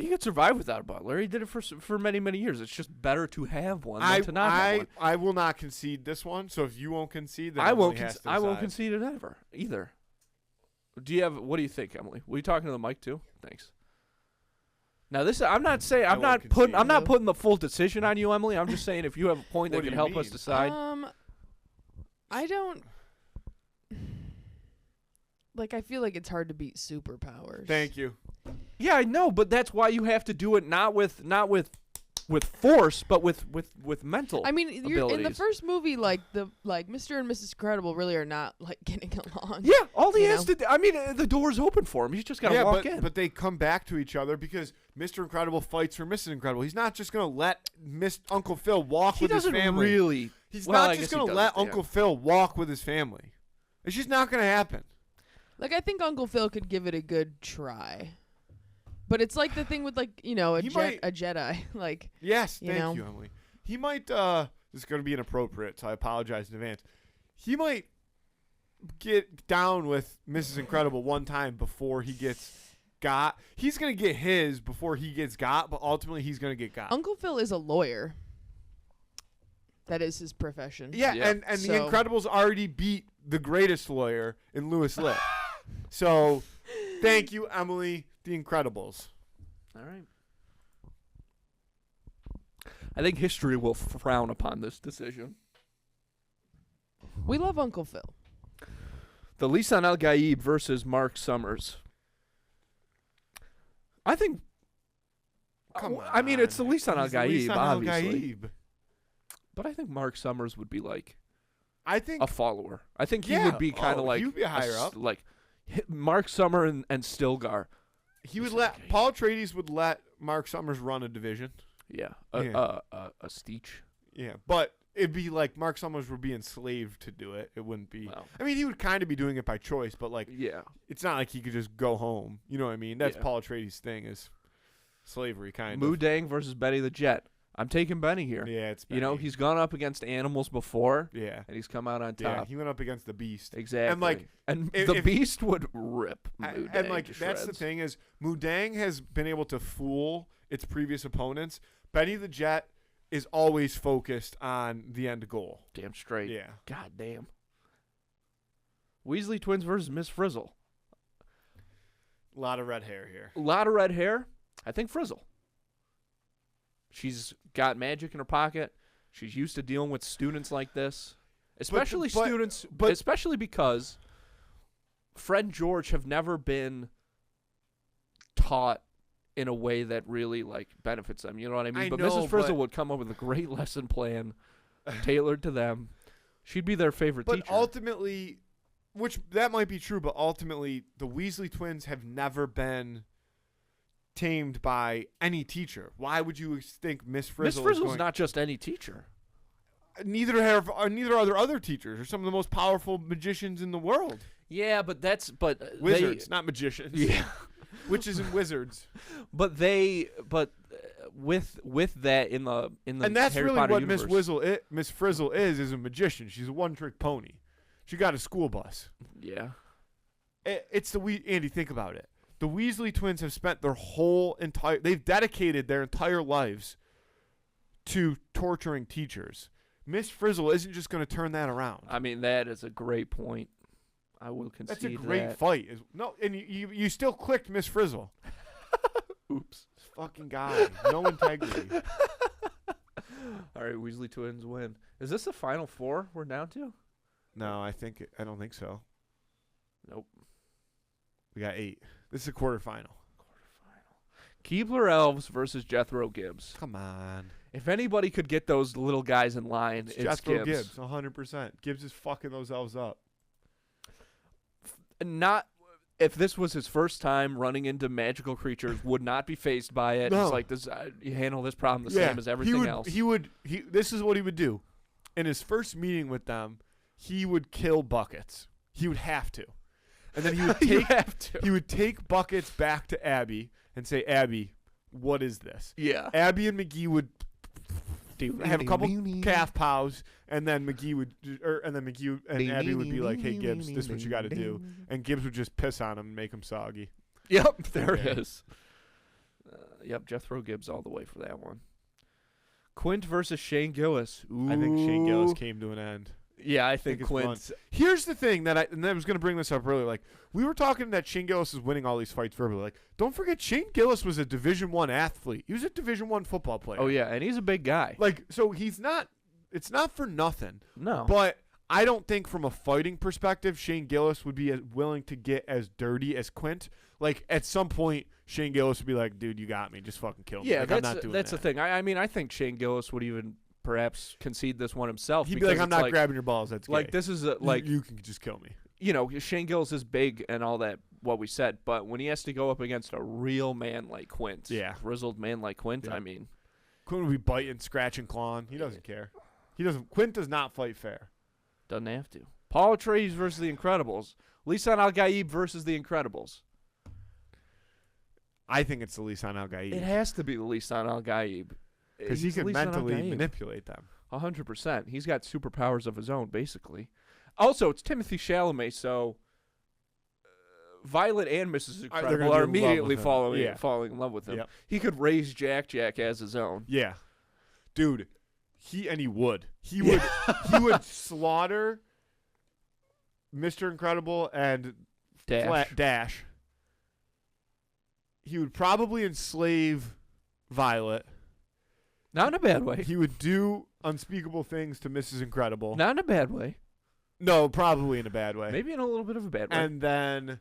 He could survive without a butler. He did it for many, many years. It's just better to have one than to not have one. I will not concede this one. So if you won't concede, then I won't decide. concede it ever either. What do you think, Emily? Were you talking to the mic too? Thanks. Now I'm not putting the full decision on you, Emily. I'm just saying if you have a point that can help us decide. I don't. Like, I feel like it's hard to beat superpowers. Thank you. Yeah, I know, but that's why you have to do it not with force, but with mental. I mean, abilities. In the first movie, like Mr. and Mrs. Incredible really are not like getting along. Yeah, all he has to do, I mean, the door's open for him. He's just got to walk in. But they come back to each other because Mr. Incredible fights for Mrs. Incredible. He's not just going to let Uncle Phil walk with his family. Really. He's not just going to let Uncle Phil walk with his family. It's just not going to happen. Like, I think Uncle Phil could give it a good try. But it's like the thing with, like, a Jedi. Like, yes, thank you, Emily. He might, this is going to be inappropriate, so I apologize in advance. He might get down with Mrs. Incredible one time before he gets got. He's going to get his before he gets got, but ultimately he's going to get got. Uncle Phil is a lawyer. That is his profession. Yeah. And the Incredibles already beat the greatest lawyer in Louis Litt. So, thank you, Emily. The Incredibles. All right. I think history will frown upon this decision. We love Uncle Phil. The Lisan Al Gaib versus Mark Summers. I think. Come on. I mean, it's the Lisan Al Gaib, obviously. Gaib. But I think Mark Summers would be like. I think a follower. I think he would be kind of like. He would be higher up. Like Mark Summer and Stilgar. He would let Paul Atreides would let Mark Summers run a division. Yeah, a Steech. Yeah, but it'd be like Mark Summers would be enslaved to do it. It wouldn't be. Well, I mean, he would kind of be doing it by choice, but like, yeah, it's not like he could just go home. You know what I mean? That's Paul Atreides' thing is slavery, kind of. Moo Dang versus Benny the Jet. I'm taking Benny here. Yeah, it's Benny. He's gone up against animals before. Yeah, and he's come out on top. Yeah, he went up against the Beast. Exactly. And the Beast would rip Moo Dang and like to that's shreds. the thing is Moo Dang has been able to fool its previous opponents. Benny the Jet is always focused on the end goal. Damn straight. Yeah. God damn. Weasley twins versus Miss Frizzle. A lot of red hair here. A lot of red hair. I think Frizzle. She's got magic in her pocket. She's used to dealing with students like this. Especially especially because Fred and George have never been taught in a way that really like benefits them. You know what I mean? But Mrs. Frizzle would come up with a great lesson plan tailored to them. She'd be their favorite teacher. But ultimately, which that might be true, but ultimately the Weasley twins have never been tamed by any teacher. Why would you think Miss Frizzle? Miss Frizzle's not just any teacher. Neither are there other teachers. They're some of the most powerful magicians in the world. Yeah, but wizards, not magicians. Yeah, witches and wizards. But with that in the and that's Harry really Potter what universe. Miss Frizzle is a magician. She's a one-trick pony. She got a school bus. Yeah, it's Andy. Think about it. The Weasley twins have spent they've dedicated their entire lives to torturing teachers. Miss Frizzle isn't just going to turn that around. I mean, that is a great point. I will concede that's a great fight. And you still clicked Miss Frizzle. Oops. This fucking guy. No integrity. All right, Weasley twins win. Is this the final four we're down to? No, I don't think so. Nope. We got 8. This is a quarterfinal. Keebler Elves versus Jethro Gibbs. Come on. If anybody could get those little guys in line, it's Jethro Gibbs. 100%. Gibbs is fucking those elves up. Not if this was his first time running into magical creatures, would not be phased by it. No. It's like this. You handle this problem the same as everything else. This is what he would do. In his first meeting with them, he would kill buckets. He would have to. And then he would take buckets back to Abby and say, Abby, what is this? Yeah. Abby and McGee would have a couple calf pows, and then Abby would be like, hey, Gibbs, this is what you got to do. And Gibbs would just piss on him and make him soggy. Yep, there it is. Yep, Jethro Gibbs all the way for that one. Quint versus Shane Gillis. Ooh. I think Shane Gillis came to an end. Yeah, I think it's Quint. fun. Here's the thing that I was going to bring this up earlier. Like, we were talking that Shane Gillis is winning all these fights verbally. Like, don't forget Shane Gillis was a Division I athlete. He was a Division I football player. Oh yeah, and he's a big guy. Like, so he's not. It's not for nothing. No. But I don't think from a fighting perspective, Shane Gillis would be as willing to get as dirty as Quint. Like, at some point, Shane Gillis would be like, "Dude, you got me. Just fucking kill me." Yeah, like, I'm not doing that's that. the thing. I mean, I think Shane Gillis would even perhaps concede this one himself. He'd be like, "I'm not grabbing your balls. That's like gay. this is like you can just kill me." You know, Shane Gillis is big and all that. What we said, but when he has to go up against a real man like Quint, grizzled man like Quint, I mean, Quint would be biting, scratching, clawing. He doesn't care. He doesn't. Quint does not fight fair. Doesn't have to. Paul Atreides versus the Incredibles. Lisan Al-Gaib versus the Incredibles. I think it's the Lisan Al-Gaib. It has to be the Lisan Al-Gaib. Because he can mentally manipulate them. 100%. He's got superpowers of his own, basically. Also, it's Timothy Chalamet, so Violet and Mrs. Incredible are immediately falling in love with him. Yep. He could raise Jack as his own. Yeah. Dude, he would. He would slaughter Mr. Incredible and Dash. He would probably enslave Violet. Not in a bad way. He would do unspeakable things to Mrs. Incredible. Not in a bad way. No, probably in a bad way. Maybe in a little bit of a bad way. And then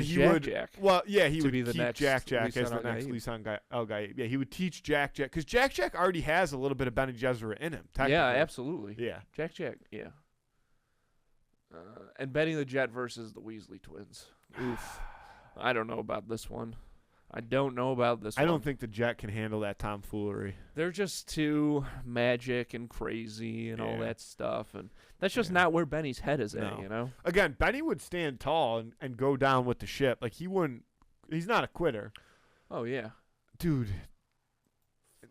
he would. Jack. Well, yeah, he would be the keep next Jack as Lisan the next Al-Gaib. Lisan Al-Gaib. Yeah, he would teach Jack because Jack already has a little bit of Bene Gesserit in him. Yeah, absolutely. Yeah, Jack. Yeah. And Benny the Jet versus the Weasley twins. Oof. I don't know about this one. I don't think the Jet can handle that tomfoolery. They're just too magic and crazy and all that stuff, and that's just not where Benny's head is at, you know? Again, Benny would stand tall and go down with the ship. Like, he wouldn't – he's not a quitter. Oh, yeah. Dude,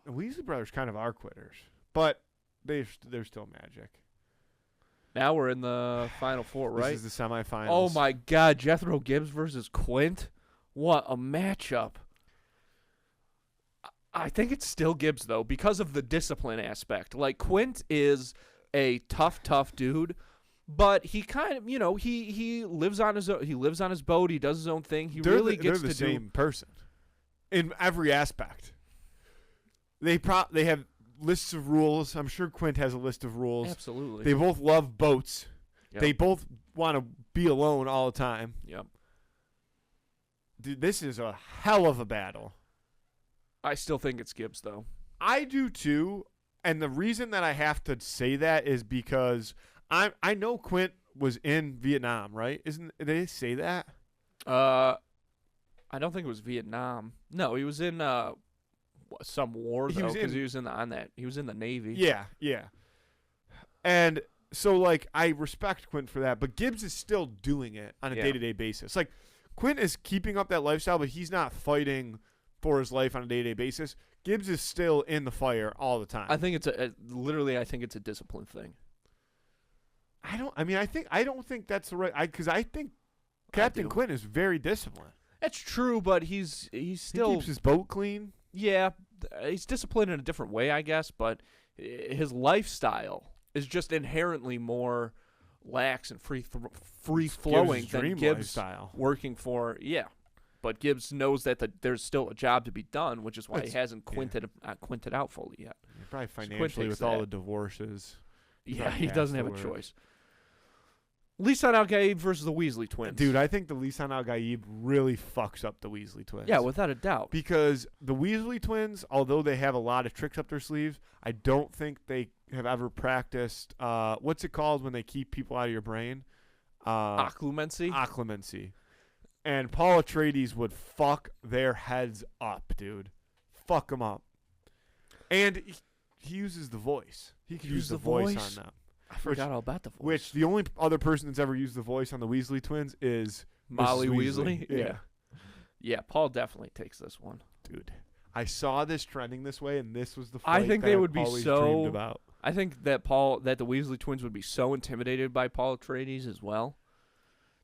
the Weasley brothers kind of are quitters, but they're still magic. Now we're in the Final Four, right? This is the semifinals. Oh, my God. Jethro Gibbs versus Quint? What a matchup. I think it's still Gibbs, though, because of the discipline aspect. Like, Quint is a tough dude, but he kind of, he lives on his own, he lives on his boat, he does his own thing. They're the same person in every aspect. They have lists of rules. I'm sure Quint has a list of rules. Absolutely. They both love boats. Yep. They both want to be alone all the time. Yep. Dude, this is a hell of a battle. I still think it's Gibbs, though. I do, too. And the reason that I have to say that is because I know Quint was in Vietnam, right? Did they say that? I don't think it was Vietnam. No, he was in some war, though, because he was in the Navy. Yeah. And so, like, I respect Quint for that, but Gibbs is still doing it on a day-to-day basis. Like, Quint is keeping up that lifestyle, but he's not fighting for his life on a day-to-day basis. Gibbs is still in the fire all the time. I think it's I think it's a discipline thing. I don't think that's the right. Because I think Captain Quint is very disciplined. That's true, but he's still he keeps his boat clean. Yeah, he's disciplined in a different way, I guess. But his lifestyle is just inherently more lax and free flowing than Gibbs' lifestyle. Working for But Gibbs knows that there's still a job to be done, which is why he hasn't quinted out fully yet. Probably financially with all the divorces. Yeah, he doesn't have a choice. Lisan Al-Gaib versus the Weasley twins. Dude, I think the Lisan Al-Gaib really fucks up the Weasley twins. Yeah, without a doubt. Because the Weasley twins, although they have a lot of tricks up their sleeves, I don't think they have ever practiced, what's it called when they keep people out of your brain? Occlumency? Occlumency. And Paul Atreides would fuck their heads up, dude. Fuck them up. And he uses the voice. He could use the voice on them. I forgot all about the voice. Which the only other person that's ever used the voice on the Weasley twins is Molly Mrs. Weasley. Yeah. Yeah, Paul definitely takes this one. Dude, I saw this trending this way, and this was the fight I think that they I've would be always so dreamed about. I think that the Weasley twins would be so intimidated by Paul Atreides as well.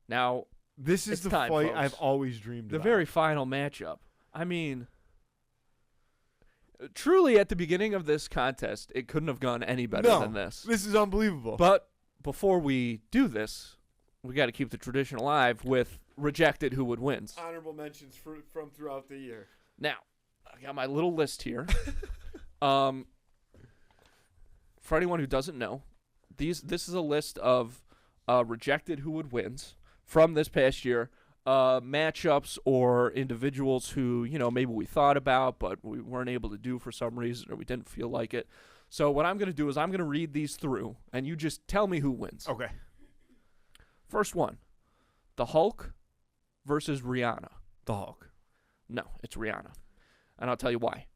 Now, this is the time, fight folks. I've always dreamed the about. very final matchup. I mean, Truly, at the beginning of this contest, it couldn't have gone any better than this. This is unbelievable. But before we do this, we got to keep the tradition alive with rejected who would wins. Honorable mentions from throughout the year. Now, I got my little list here. For anyone who doesn't know, this is a list of rejected who would wins from this past year. Matchups or individuals who, maybe we thought about but we weren't able to do for some reason or we didn't feel like it. So what I'm going to do is I'm going to read these through and you just tell me who wins. Okay. First one, the Hulk versus Rihanna. The Hulk. No, it's Rihanna. And I'll tell you why.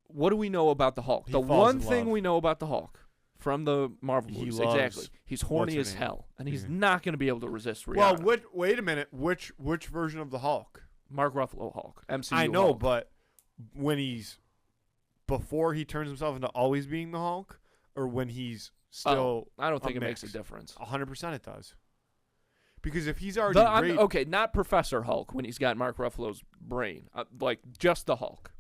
What do we know about the Hulk? The one thing we know about the Hulk from the Marvel movies, exactly. He's horny as hell, and he's not going to be able to resist Rihanna. Well, wait a minute. Which version of the Hulk? Mark Ruffalo Hulk, MCU I know, Hulk. but before he turns himself into always being the Hulk, or when he's still I don't think it makes a difference. 100% it does. Because if he's already okay, not Professor Hulk when he's got Mark Ruffalo's brain, like just the Hulk,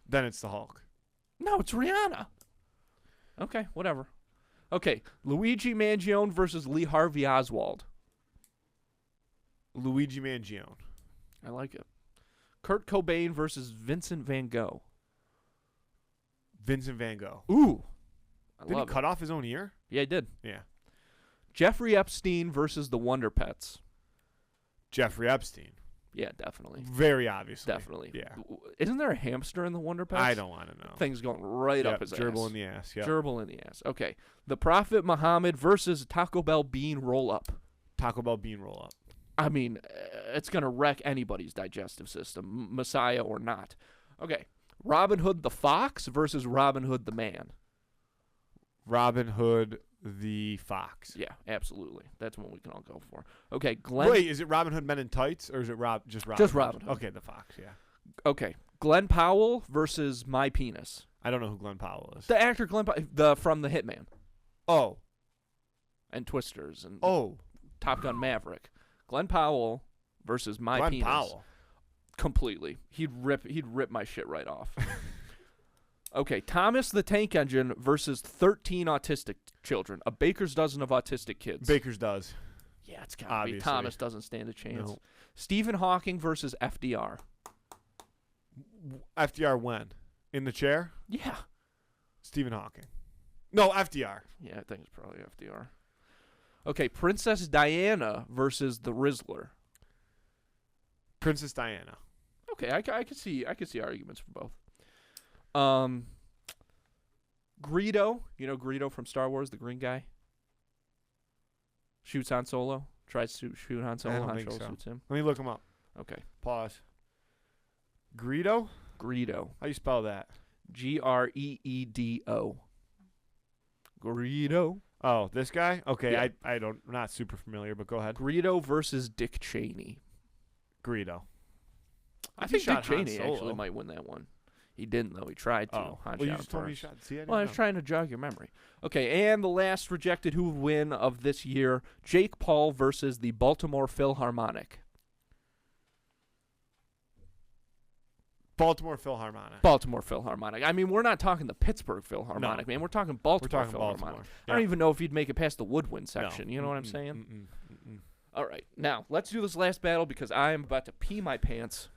then it's the Hulk. No, it's Rihanna. Okay, whatever. Okay, Luigi Mangione versus Lee Harvey Oswald. Luigi Mangione. I like it. Kurt Cobain versus Vincent Van Gogh. Vincent Van Gogh. Ooh. Did he cut off his own ear? Yeah, he did. Yeah. Jeffrey Epstein versus the Wonder Pets. Jeffrey Epstein. Yeah, definitely. Very obviously. Definitely. Yeah. Isn't there a hamster in the Wonder Pets? I don't want to know. Thing's going right up his gerbil ass. in the ass. Yeah. Gerbil in the ass. Okay. The Prophet Muhammad versus Taco Bell bean roll-up. Taco Bell bean roll-up. I mean, it's going to wreck anybody's digestive system, Messiah or not. Okay. Robin Hood the Fox versus Robin Hood the Man. Robin Hood the Fox. Yeah, absolutely. That's what we can all go for. Okay, Glenn. Wait, is it Robin Hood Men in Tights or is it just Robin? Just Robin Hood. Okay, the Fox. Yeah. Okay, Glenn Powell versus My Penis. I don't know who Glenn Powell is. The actor Glenn Powell, from The Hitman. Oh. And Twisters and Top Gun Maverick. Glenn Powell versus My Penis. Glenn Powell. Completely. He'd rip my shit right off. Okay, Thomas the Tank Engine versus 13 autistic children. A baker's dozen of autistic kids. Baker's does. Yeah, it's got to be. Thomas doesn't stand a chance. No. Stephen Hawking versus FDR. FDR when? In the chair? Yeah. Stephen Hawking. No, FDR. Yeah, I think it's probably FDR. Okay, Princess Diana versus the Rizzler. Princess Diana. Okay, I could see arguments for both. Greedo, Greedo from Star Wars, the green guy. Shoots Han Solo. Tries to shoot Han Solo. I don't Han think Solo so. shoots him. Let me look him up. Okay. Pause. Greedo? Greedo. How you spell that? Greedo. Greedo. Oh, this guy? Okay, Yeah. I'm not super familiar, but go ahead. Greedo versus Dick Cheney. Greedo. I He think shot Dick Han Cheney Solo. actually might win that one. He didn't, though. He tried to. Oh, Han well, you shot just him told me you first. shot. See, I didn't Well, I was know. trying to jog your memory. Okay, and the last rejected who would win of this year, Jake Paul versus the Baltimore Philharmonic. Baltimore Philharmonic. Baltimore Philharmonic. I mean, we're not talking the Pittsburgh Philharmonic, man. We're talking Baltimore Philharmonic. Baltimore. I don't even know if he'd make it past the woodwind section. No. You know what I'm saying? Mm-mm. All right. Now, let's do this last battle because I am about to pee my pants.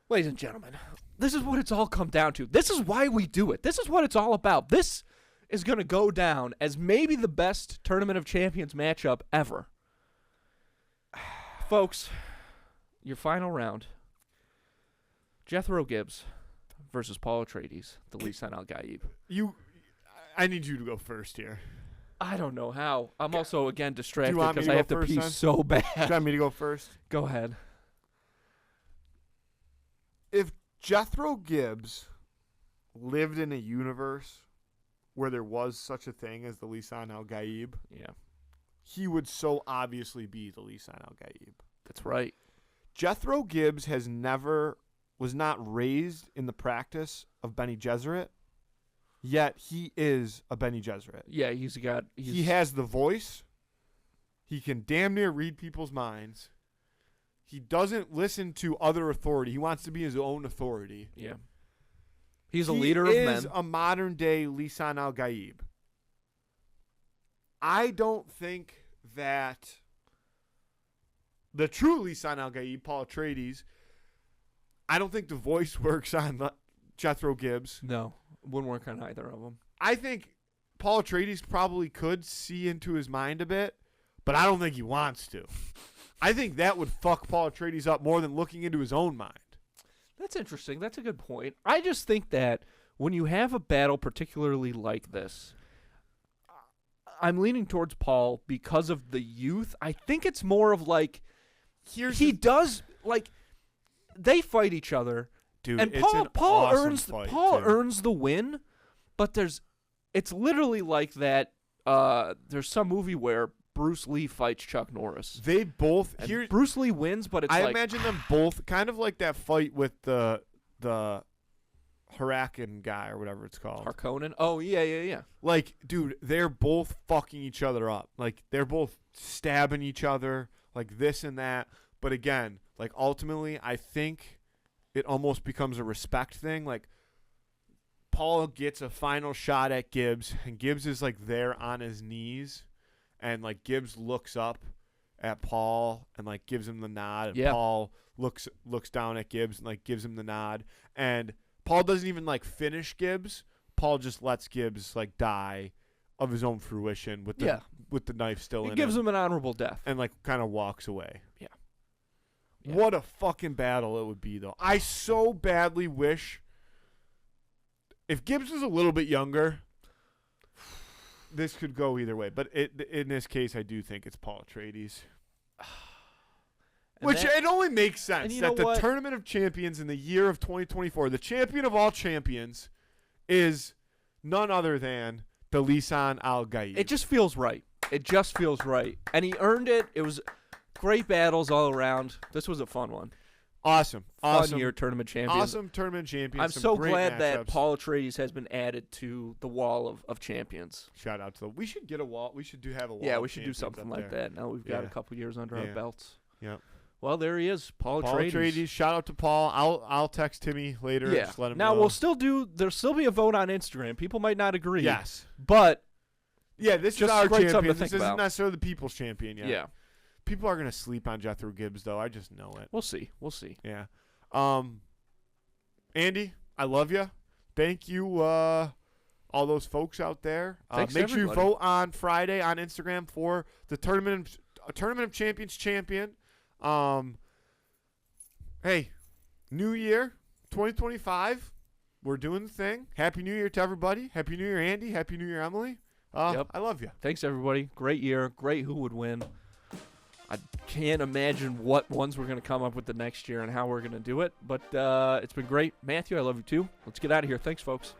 Ladies and gentlemen, this is what it's all come down to. This is why we do it. This is what it's all about. This is going to go down as maybe the best Tournament of Champions matchup ever. Folks, your final round. Jethro Gibbs versus Paul Atreides, the Lisan Al-Gaib. I need you to go first here. I don't know how. I'm also, again, distracted want me because to I go have to first, pee then? so bad. Do you want me to go first? Go ahead. If Jethro Gibbs lived in a universe where there was such a thing as the Lisan Al-Gaib, Yeah, he would so obviously be the Lisan Al-Gaib. that's right. Jethro Gibbs was not raised in the practice of Bene Gesserit, yet he is a Bene Gesserit. Yeah, He has the voice. He can damn near read people's minds. He doesn't listen to other authority. He wants to be his own authority. Yeah. He's a leader of men. He is a modern-day Lisan al-Gaib. I don't think that the true Lisan al-Gaib, Paul Atreides, I don't think the voice works on Jethro Gibbs. No, wouldn't work on either of them. I think Paul Atreides probably could see into his mind a bit, but I don't think he wants to. I think that would fuck Paul Atreides up more than looking into his own mind. That's interesting. That's a good point. I just think that when you have a battle particularly like this, I'm leaning towards Paul because of the youth. I think it's more of like they fight each other, dude. and it's Paul awesome earns the win, but it's literally like that. There's some movie where Bruce Lee fights Chuck Norris. They both Bruce Lee wins, but I imagine them both kind of like that fight with the Huracan guy or whatever it's called. Harkonnen. Oh yeah. Like, dude, they're both fucking each other up. Like, they're both stabbing each other, like this and that. But again, like ultimately, I think it almost becomes a respect thing. Like, Paul gets a final shot at Gibbs, and Gibbs is like there on his knees. And, like, Gibbs looks up at Paul and, like, gives him the nod. And Paul looks down at Gibbs and, like, gives him the nod. And Paul doesn't even, like, finish Gibbs. Paul just lets Gibbs, like, die of his own fruition with the knife still in him. It gives him an honorable death. And, like, kind of walks away. Yeah. What a fucking battle it would be, though. I so badly wish if Gibbs was a little bit younger, this could go either way, but in this case, I do think it's Paul Atreides. Which it only makes sense that the Tournament of Champions in the year of 2024, the champion of all champions, is none other than the Lisan al-Gaib. It just feels right. And he earned it. It was great battles all around. This was a fun one. Awesome. Fun year tournament champion. Awesome tournament champion. I'm so glad that Paul Atreides has been added to the wall of champions. Shout out to we should get a wall. We should have a wall. Yeah, we should do something like that. Now we've got a couple years under our belts. Yeah. Well, there he is, Paul Atreides. Shout out to Paul. I'll text Timmy later. Yeah. Just let him now know. there'll still be a vote on Instagram. People might not agree. Yes. But yeah, this just is our great champion. To this think isn't about. necessarily the people's champion yet. Yeah. People are gonna sleep on Jethro Gibbs though. I just know it. We'll see. Yeah. Andy, I love you. Thank you, all those folks out there. Thanks make sure you everybody. vote on Friday on Instagram for the Tournament of Champions champion. Hey, New Year, 2025. We're doing the thing. Happy New Year to everybody. Happy New Year, Andy. Happy New Year, Emily. I love you. Thanks, everybody. Great year. Great who would win. I can't imagine what ones we're going to come up with the next year and how we're going to do it. But it's been great. Matthew, I love you too. Let's get out of here. Thanks, folks.